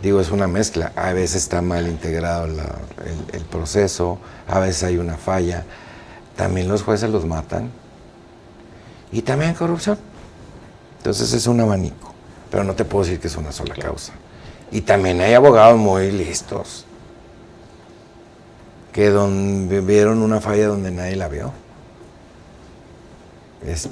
Digo, es una mezcla. A veces está mal integrado el proceso, a veces hay una falla. También los jueces los matan. Y también corrupción. Entonces es un abanico. Pero no te puedo decir que es una sola causa. Y también hay abogados muy listos que vieron una falla donde nadie la vio.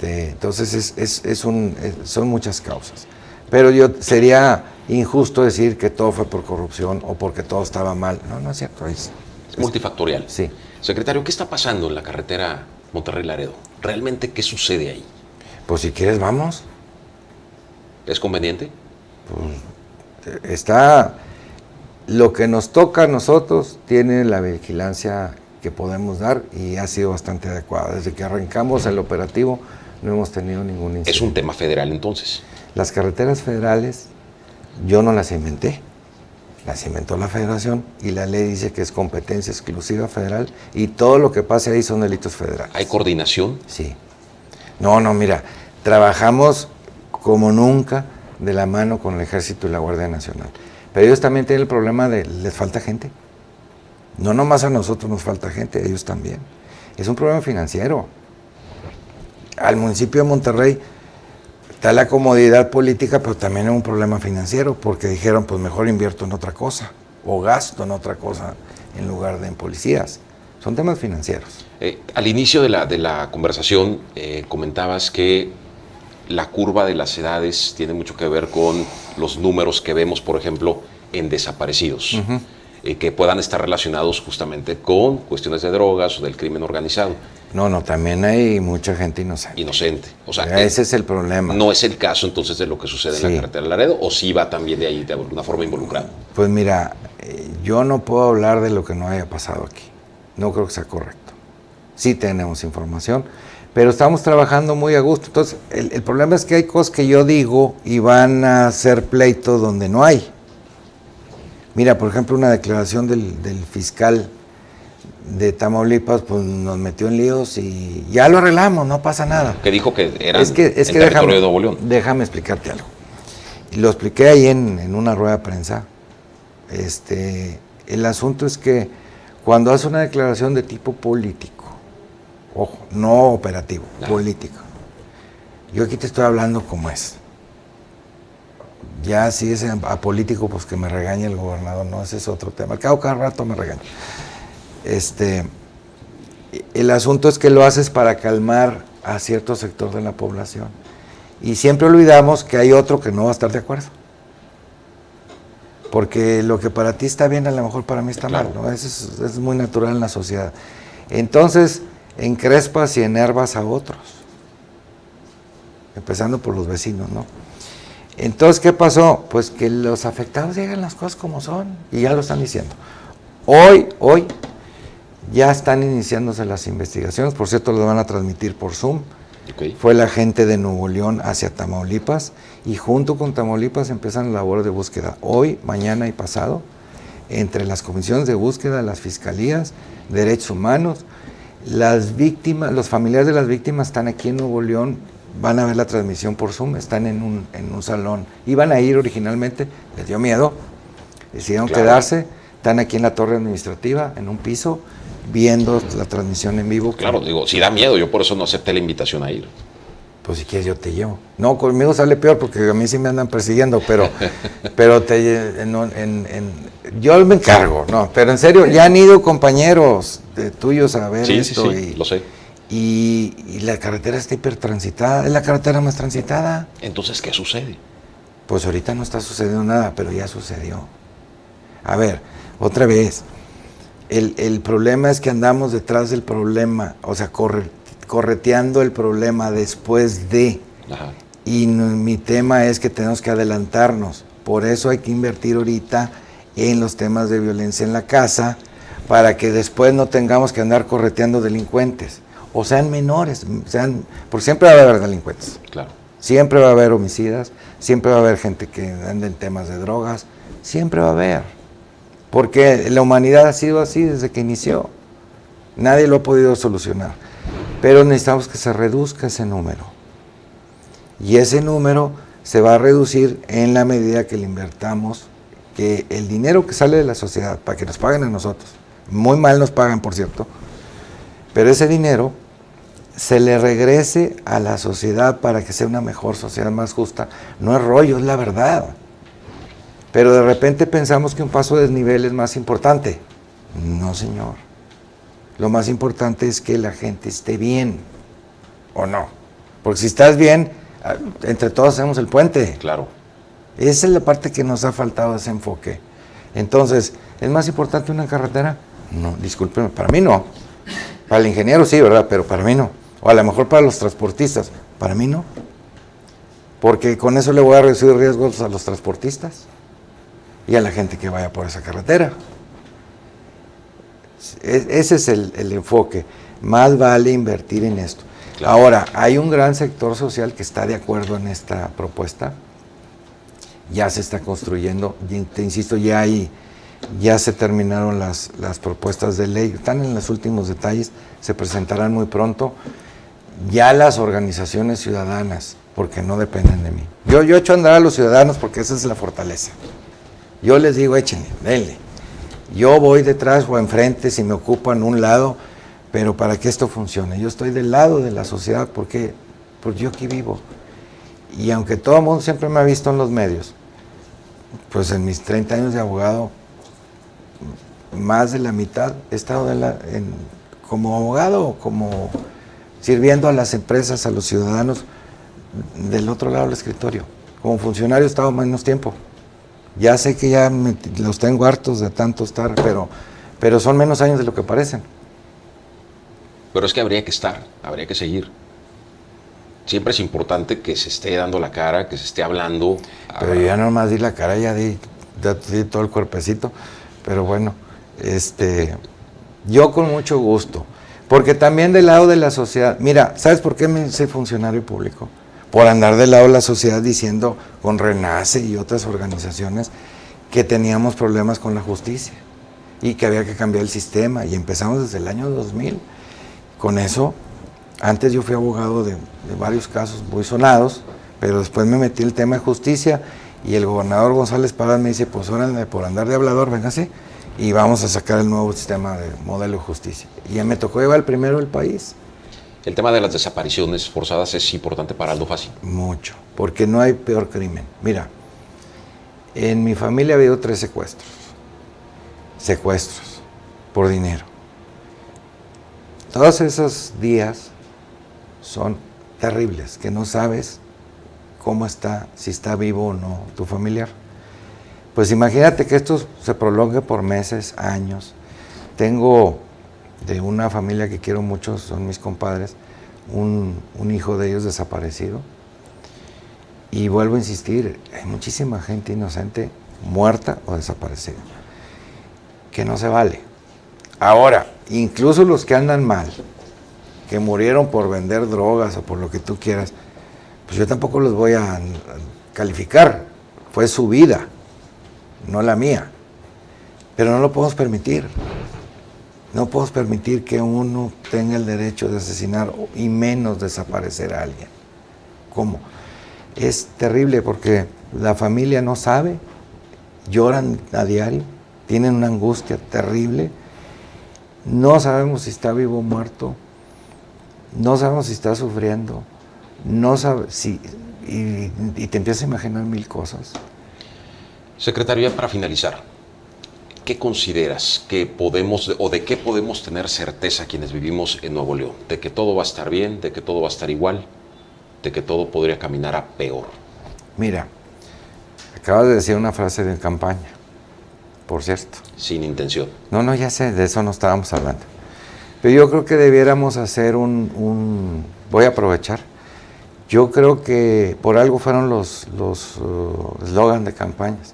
Entonces son muchas causas. Pero sería injusto decir que todo fue por corrupción o porque todo estaba mal. No es cierto. Es multifactorial. Sí. Secretario, ¿qué está pasando en la carretera Monterrey-Laredo? ¿Realmente qué sucede ahí? Pues si quieres, vamos. ¿Es conveniente? Está, lo que nos toca a nosotros tiene la vigilancia que podemos dar y ha sido bastante adecuada. Desde que arrancamos el operativo no hemos tenido ningún incidente. ¿Es un tema federal entonces? Las carreteras federales yo no las inventé, las inventó la Federación y la ley dice que es competencia exclusiva federal y todo lo que pase ahí son delitos federales. ¿Hay coordinación? Sí. No, mira, trabajamos como nunca de la mano con el Ejército y la Guardia Nacional. Pero ellos también tienen el problema de les falta gente. No nomás a nosotros nos falta gente, a ellos también. Es un problema financiero. Al municipio de Monterrey está la comodidad política, pero también es un problema financiero, porque dijeron, pues mejor invierto en otra cosa, o gasto en otra cosa, en lugar de en policías. Son temas financieros. Al inicio de la conversación comentabas que la curva de las edades tiene mucho que ver con los números que vemos, por ejemplo, en desaparecidos, que puedan estar relacionados justamente con cuestiones de drogas o del crimen organizado. No, también hay mucha gente inocente. Inocente. O sea, ese es el problema. ¿No es el caso entonces de lo que sucede en la carretera de Laredo o sí va también de ahí de alguna forma involucrado? Pues mira, yo no puedo hablar de lo que no haya pasado aquí. No creo que sea correcto. Sí tenemos información, pero estamos trabajando muy a gusto. Entonces, el problema es que hay cosas que yo digo y van a ser pleitos donde no hay. Mira, por ejemplo, una declaración del fiscal de Tamaulipas, pues nos metió en líos y ya lo arreglamos, no pasa nada. Que dijo que era en territorio de Nuevo León. Déjame explicarte algo. Lo expliqué ahí en una rueda de prensa. El asunto es que cuando hace una declaración de tipo político, ojo, no operativo, político, yo aquí te estoy hablando como es. Ya si es apolítico, pues que me regañe el gobernador, no, ese es otro tema. Al cabo cada rato me regaña. El asunto es que lo haces para calmar a cierto sector de la población. Y siempre olvidamos que hay otro que no va a estar de acuerdo. Porque lo que para ti está bien, a lo mejor para mí está mal, ¿no? Eso es muy natural en la sociedad. Entonces, encrespas y enervas a otros. Empezando por los vecinos, ¿no? Entonces, ¿qué pasó? Pues que los afectados digan las cosas como son, y ya lo están diciendo. Hoy, ya están iniciándose las investigaciones, por cierto, lo van a transmitir por Zoom. Okay. Fue la gente de Nuevo León hacia Tamaulipas, y junto con Tamaulipas empiezan labores de búsqueda. Hoy, mañana y pasado, entre las comisiones de búsqueda, las fiscalías, derechos humanos, las víctimas, los familiares de las víctimas están aquí en Nuevo León, van a ver la transmisión por Zoom, están en un salón. Iban a ir originalmente, les dio miedo, decidieron quedarse, están aquí en la torre administrativa, en un piso, viendo la transmisión en vivo. Claro, digo, si da miedo, yo por eso no acepté la invitación a ir. Pues si quieres yo te llevo. No, conmigo sale peor porque a mí sí me andan persiguiendo, pero yo me encargo, no, pero en serio, ya han ido compañeros tuyos a ver esto. Sí, lo sé. Y la carretera está hipertransitada, es la carretera más transitada. Entonces, ¿qué sucede? Pues ahorita no está sucediendo nada, pero ya sucedió. A ver, otra vez, el problema es que andamos detrás del problema, o sea, correteando el problema después de. Ajá. Y mi tema es que tenemos que adelantarnos. Por eso hay que invertir ahorita en los temas de violencia en la casa, para que después no tengamos que andar correteando delincuentes. O sean menores, porque siempre va a haber delincuentes. Claro. Siempre va a haber homicidas, siempre va a haber gente que anda en temas de drogas, siempre va a haber. Porque la humanidad ha sido así desde que inició. Nadie lo ha podido solucionar. Pero necesitamos que se reduzca ese número. Y ese número se va a reducir en la medida que le invertamos, que el dinero que sale de la sociedad, para que nos paguen a nosotros, muy mal nos pagan, por cierto, pero ese dinero se le regrese a la sociedad para que sea una mejor sociedad, más justa. No es rollo, es la verdad. Pero de repente pensamos que un paso de desnivel es más importante. No, señor. Lo más importante es que la gente esté bien, ¿o no? Porque si estás bien, entre todos hacemos el puente. Claro. Esa es la parte que nos ha faltado, ese enfoque. Entonces, ¿es más importante una carretera? No, discúlpeme, para mí no. Para el ingeniero sí, ¿verdad? Pero para mí no. O a lo mejor para los transportistas. Para mí no. Porque con eso le voy a reducir riesgos a los transportistas y a la gente que vaya por esa carretera. Ese es el enfoque. Más vale invertir en esto. Claro. Ahora, hay un gran sector social que está de acuerdo en esta propuesta. Ya se está construyendo, te insisto, ya se terminaron las propuestas de ley, están en los últimos detalles, se presentarán muy pronto. Ya las organizaciones ciudadanas, porque no dependen de mí. Yo echo a andar a los ciudadanos porque esa es la fortaleza. Yo les digo, échenle, denle. Yo voy detrás o enfrente si me ocupan un lado, pero para que esto funcione. Yo estoy del lado de la sociedad porque yo aquí vivo. Y aunque todo el mundo siempre me ha visto en los medios, pues en mis 30 años de abogado, más de la mitad he estado como abogado, como sirviendo a las empresas, a los ciudadanos, del otro lado del escritorio. Como funcionario he estado menos tiempo. Ya sé que ya los tengo hartos de tanto estar, pero son menos años de lo que parecen. Pero es que habría que estar, habría que seguir. Siempre es importante que se esté dando la cara, que se esté hablando. Pero yo ya no más di la cara, ya di todo el cuerpecito. Pero bueno, yo con mucho gusto. Porque también del lado de la sociedad, mira, ¿sabes por qué me hice funcionario público? Por andar del lado de la sociedad diciendo con Renace y otras organizaciones que teníamos problemas con la justicia y que había que cambiar el sistema. Y empezamos desde el año 2000. Con eso, antes yo fui abogado de varios casos muy sonados, pero después me metí el tema de justicia y el gobernador González Parás me dice, pues órale, por andar de hablador, véngase, y vamos a sacar el nuevo sistema de modelo de justicia. Y ya me tocó llevar el primero del país. El tema de las desapariciones forzadas es importante para Aldo Fassi. Mucho, porque no hay peor crimen. Mira, en mi familia ha habido 3 secuestros por dinero. Todos esos días son terribles, que no sabes cómo está, si está vivo o no tu familiar. Pues imagínate que esto se prolongue por meses, años. Tengo de una familia que quiero mucho, son mis compadres, un hijo de ellos desaparecido. Y vuelvo a insistir, hay muchísima gente inocente muerta o desaparecida, que no se vale. Ahora, incluso los que andan mal, que murieron por vender drogas o por lo que tú quieras, pues yo tampoco los voy a calificar. Fue su vida, no la mía. Pero no lo podemos permitir. No podemos permitir que uno tenga el derecho de asesinar y menos desaparecer a alguien. ¿Cómo? Es terrible porque la familia no sabe, lloran a diario, tienen una angustia terrible. No sabemos si está vivo o muerto, no sabemos si está sufriendo, no sabe si y te empiezas a imaginar 1000 cosas. Secretario, ya para finalizar, ¿qué consideras que podemos o de qué podemos tener certeza quienes vivimos en Nuevo León? ¿De que todo va a estar bien, de que todo va a estar igual, de que todo podría caminar a peor? Mira, acabas de decir una frase de campaña, por cierto. Sin intención. No, ya sé, de eso no estábamos hablando. Pero yo creo que debiéramos hacer voy a aprovechar. Yo creo que por algo fueron los eslogan de campañas.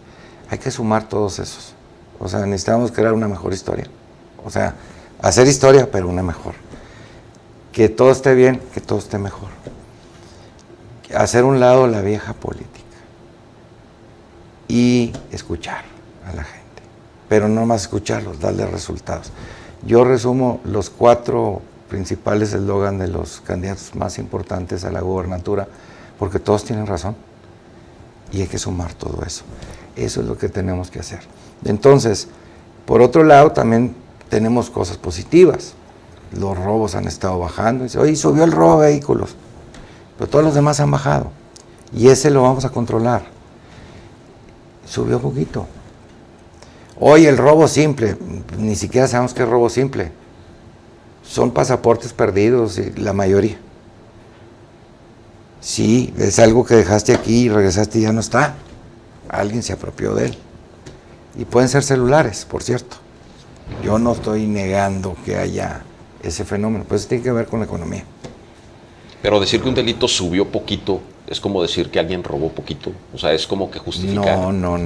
Hay que sumar todos esos. O sea, necesitamos crear una mejor historia. O sea, hacer historia, pero una mejor. Que todo esté bien, que todo esté mejor. Hacer un lado la vieja política. Y escuchar a la gente. Pero no más escucharlos, darle resultados. Yo resumo los 4 principales eslogan de los candidatos más importantes a la gubernatura, porque todos tienen razón. Y hay que sumar todo eso. Eso es lo que tenemos que hacer. Entonces, por otro lado, también tenemos cosas positivas. Los robos han estado bajando. Dice, oye, subió el robo de vehículos. Pero todos los demás han bajado. Y ese lo vamos a controlar. Subió poquito. Hoy el robo simple, ni siquiera sabemos qué es robo simple. Son pasaportes perdidos, la mayoría. Sí, es algo que dejaste aquí y regresaste y ya no está. Alguien se apropió de él. Y pueden ser celulares, por cierto. Yo no estoy negando que haya ese fenómeno, pues tiene que ver con la economía. Pero decir que un delito subió poquito es como decir que alguien robó poquito. O sea, es como que justificar. No.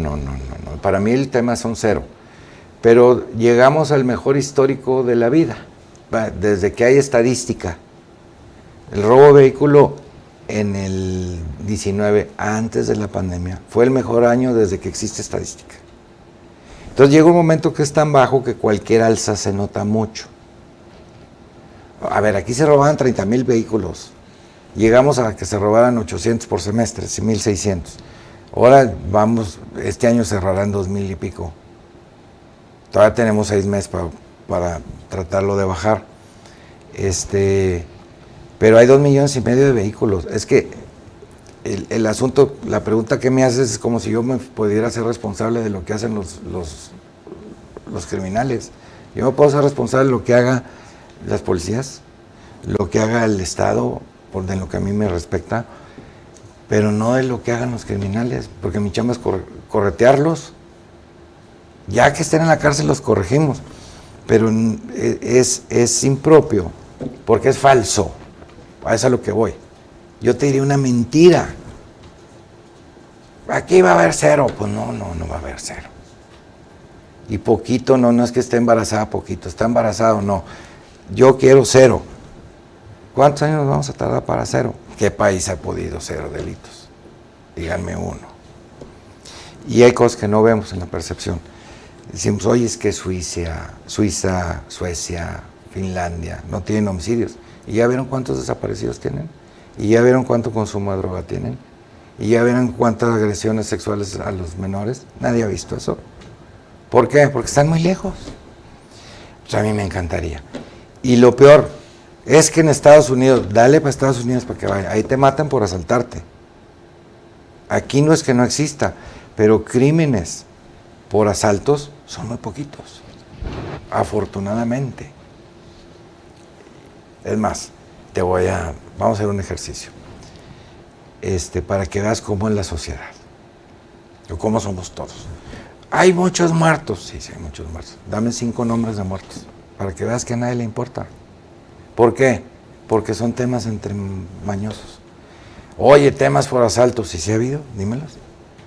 Para mí el tema son cero. Pero llegamos al mejor histórico de la vida, desde que hay estadística. El robo de vehículo en el 19, antes de la pandemia, fue el mejor año desde que existe estadística. Entonces llega un momento que es tan bajo que cualquier alza se nota mucho. A ver, aquí se robaban 30,000 vehículos. Llegamos a que se robaran 800 por semestre, 1,600. Ahora vamos, este año cerrarán 2,000 y pico. Todavía tenemos 6 meses para tratarlo de bajar. Pero hay 2,5 millones de vehículos. Es que el asunto, la pregunta que me haces es como si yo me pudiera ser responsable de lo que hacen los criminales. Yo no puedo ser responsable de lo que haga las policías, lo que haga el Estado, de lo que a mí me respecta, pero no de lo que hagan los criminales, porque mi chamba es corretearlos. Ya que estén en la cárcel los corregimos, pero es impropio, porque es falso. A eso es a lo que voy. Yo te diría una mentira. Aquí va a haber cero. Pues no va a haber cero. Y poquito, no es que esté embarazada poquito, está embarazado, no. Yo quiero cero. ¿Cuántos años vamos a tardar para cero? ¿Qué país ha podido cero delitos? Díganme uno. Y hay cosas que no vemos en la percepción. Decimos, oye, es que Suiza, Suecia, Finlandia no tienen homicidios. ¿Y ya vieron cuántos desaparecidos tienen? ¿Y ya vieron cuánto consumo de droga tienen? ¿Y ya vieron cuántas agresiones sexuales a los menores? Nadie ha visto eso. ¿Por qué? Porque están muy lejos. Pues a mí me encantaría. Y lo peor es que en Estados Unidos, dale para Estados Unidos para que vaya, ahí te matan por asaltarte. Aquí no es que no exista, pero crímenes por asaltos son muy poquitos, afortunadamente. Es más, vamos a hacer un ejercicio, para que veas cómo es la sociedad, o cómo somos todos. Hay muchos muertos, sí, hay muchos muertos. Dame 5 nombres de muertos, para que veas que a nadie le importa. ¿Por qué? Porque son temas entre mañosos. Oye, temas por asaltos, ¿sí ha habido? Dímelos,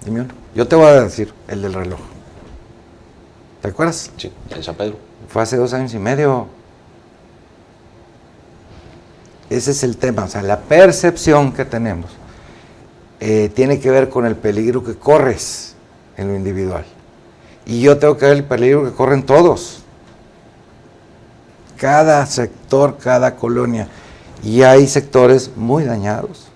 dime uno. Yo te voy a decir el del reloj. ¿Te acuerdas? Sí, en San Pedro. Fue hace 2 años y medio. Ese es el tema, o sea, la percepción que tenemos tiene que ver con el peligro que corres en lo individual. Y yo tengo que ver el peligro que corren todos. Cada sector, cada colonia. Y hay sectores muy dañados.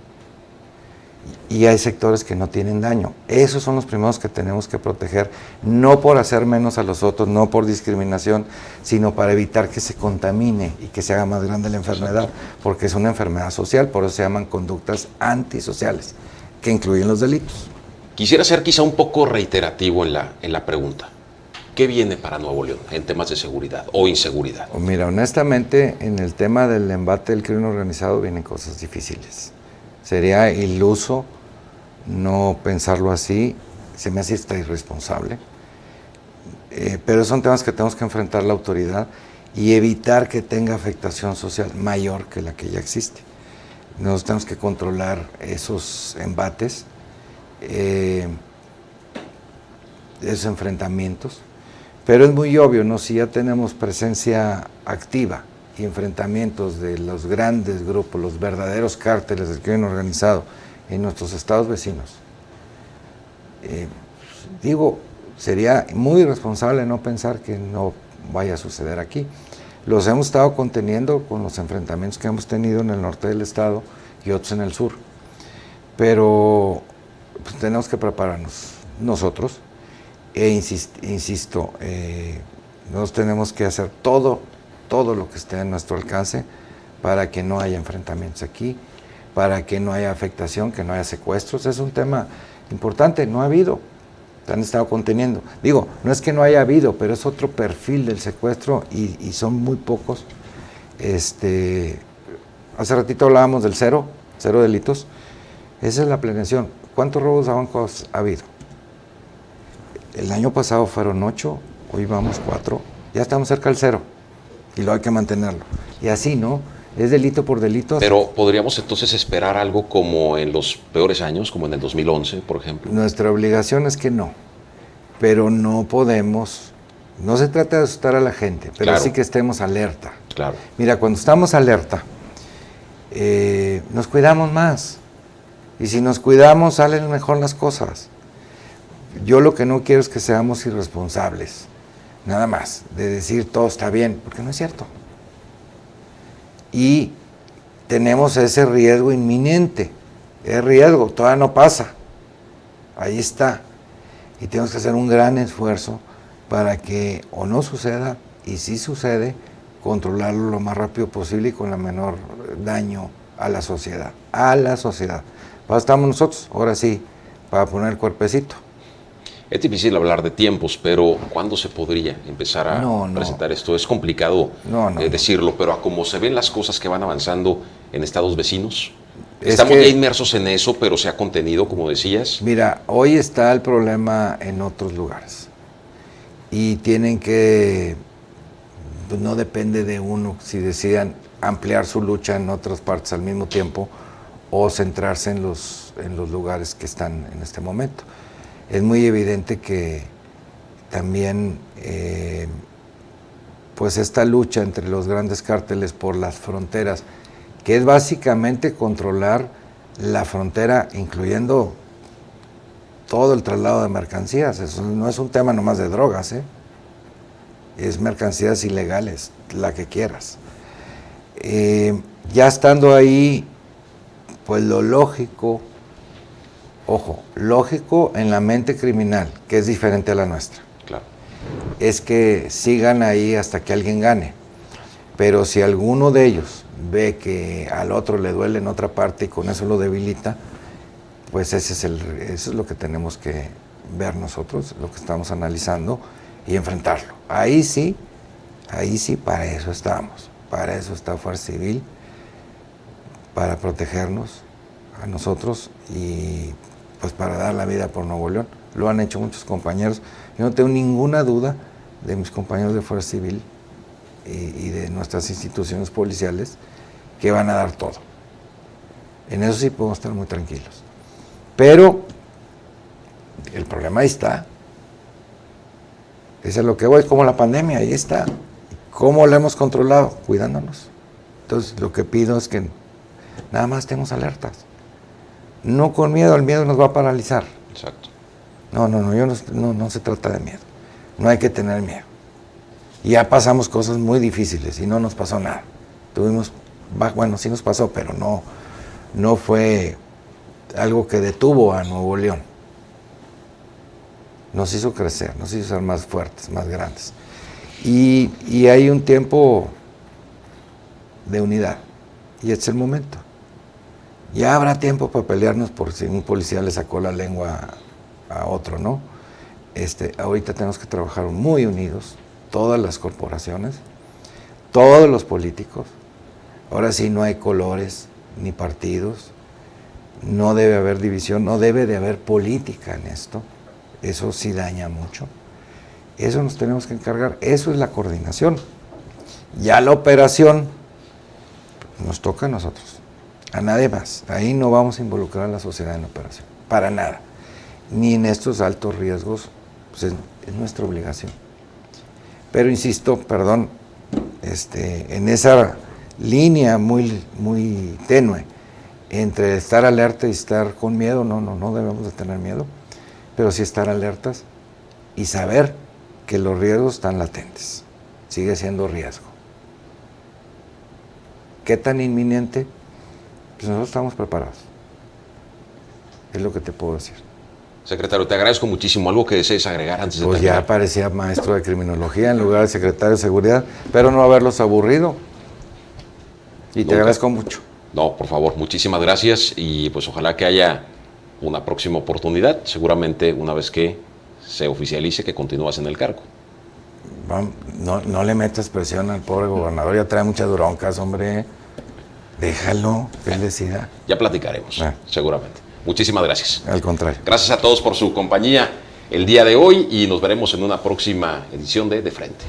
Y hay sectores que no tienen daño. Esos son los primeros que tenemos que proteger, no por hacer menos a los otros, no por discriminación, sino para evitar que se contamine y que se haga más grande la enfermedad, porque es una enfermedad social, por eso se llaman conductas antisociales, que incluyen los delitos. Quisiera ser quizá un poco reiterativo en la pregunta. ¿Qué viene para Nuevo León en temas de seguridad o inseguridad? Mira, honestamente, en el tema del embate del crimen organizado vienen cosas difíciles. Sería iluso no pensarlo así, se me hace hasta irresponsable. Pero son temas que tenemos que enfrentar la autoridad y evitar que tenga afectación social mayor que la que ya existe. Nosotros tenemos que controlar esos embates, esos enfrentamientos, pero es muy obvio, ¿no? Si ya tenemos presencia activa y enfrentamientos de los grandes grupos, los verdaderos cárteles del crimen organizado en nuestros estados vecinos, sería muy irresponsable no pensar que no vaya a suceder aquí. Los hemos estado conteniendo con los enfrentamientos que hemos tenido en el norte del estado y otros en el sur, pero pues, tenemos que prepararnos nosotros insisto, nosotros tenemos que hacer todo lo que esté en nuestro alcance para que no haya enfrentamientos aquí, para que no haya afectación, que no haya secuestros. Es un tema importante, no ha habido, se han estado conteniendo. Digo, no es que no haya habido, pero es otro perfil del secuestro y son muy pocos. Hace ratito hablábamos del cero delitos. Esa es la planeación. ¿Cuántos robos a bancos ha habido? El año pasado fueron 8, hoy vamos 4, ya estamos cerca del 0 y lo hay que mantenerlo. Y así, ¿no? Es delito por delito. Pero podríamos entonces esperar algo como en los peores años, como en el 2011, por ejemplo. Nuestra obligación es que no, pero no podemos, no se trata de asustar a la gente, pero Claro. sí que estemos alerta. Claro. Mira, cuando estamos alerta, nos cuidamos más. Y si nos cuidamos, salen mejor las cosas. Yo lo que no quiero es que seamos irresponsables, nada más, de decir todo está bien, porque no es cierto. Y tenemos ese riesgo inminente, es riesgo, todavía no pasa, ahí está. Y tenemos que hacer un gran esfuerzo para que o no suceda, y si sucede, controlarlo lo más rápido posible y con el menor daño a la sociedad. A la sociedad. Pues estamos nosotros, ahora sí, para poner el cuerpecito. Es difícil hablar de tiempos, pero ¿cuándo se podría empezar a presentar esto? Es complicado decirlo, pero a cómo se ven las cosas que van avanzando en estados vecinos, estamos ya inmersos en eso, pero se ha contenido, como decías. Mira, hoy está el problema en otros lugares y tienen que, pues no depende de uno si decidan ampliar su lucha en otras partes al mismo tiempo o centrarse en los lugares que están en este momento. Es muy evidente que también pues esta lucha entre los grandes cárteles por las fronteras, que es básicamente controlar la frontera, incluyendo todo el traslado de mercancías. Eso no es un tema nomás de drogas, es mercancías ilegales, la que quieras. Ya estando ahí, pues lo lógico, ojo, lógico en la mente criminal, que es diferente a la nuestra. Claro. Es que sigan ahí hasta que alguien gane. Pero si alguno de ellos ve que al otro le duele en otra parte y con eso lo debilita, pues eso es lo que tenemos que ver nosotros, lo que estamos analizando y enfrentarlo. Ahí sí, para eso estamos. Para eso está Fuerza Civil, para protegernos a nosotros y pues para dar la vida por Nuevo León. Lo han hecho muchos compañeros. Yo no tengo ninguna duda de mis compañeros de Fuerza Civil y de nuestras instituciones policiales que van a dar todo. En eso sí podemos estar muy tranquilos. Pero el problema ahí está. Eso es lo que voy, como la pandemia, ahí está. ¿Cómo la hemos controlado? Cuidándonos. Entonces lo que pido es que nada más estemos alertas. No con miedo, el miedo nos va a paralizar. Exacto. No se trata de miedo. No hay que tener miedo. Ya pasamos cosas muy difíciles y no nos pasó nada. Bueno, sí nos pasó, pero no fue algo que detuvo a Nuevo León. Nos hizo crecer, nos hizo ser más fuertes, más grandes. Y hay un tiempo de unidad. Y este es el momento. Ya habrá tiempo para pelearnos por si un policía le sacó la lengua a otro, ¿no? Ahorita tenemos que trabajar muy unidos, todas las corporaciones, todos los políticos. Ahora sí no hay colores ni partidos, no debe haber división, no debe de haber política en esto. Eso sí daña mucho. Eso nos tenemos que encargar, eso es la coordinación. Ya la operación nos toca a nosotros, a nadie más. Ahí no vamos a involucrar a la sociedad en la operación, para nada. Ni en estos altos riesgos, pues es nuestra obligación. Pero insisto, perdón, en esa línea muy, muy tenue entre estar alerta y estar con miedo, no debemos de tener miedo, pero sí estar alertas y saber que los riesgos están latentes. Sigue siendo riesgo. ¿Qué tan inminente? Pues nosotros estamos preparados. Es lo que te puedo decir. Secretario, te agradezco muchísimo. ¿Algo que desees agregar antes de Pues terminar? ya parecía maestro de criminología en lugar de secretario de seguridad, pero no haberlos aburrido. Y te agradezco mucho. No, por favor, muchísimas gracias y pues ojalá que haya una próxima oportunidad, seguramente una vez que se oficialice que continúas en el cargo. No le metas presión al pobre gobernador, ya trae muchas broncas, hombre. Déjalo, que él decida. Ya platicaremos, seguramente. Muchísimas gracias. Al contrario. Gracias a todos por su compañía el día de hoy y nos veremos en una próxima edición de Frente.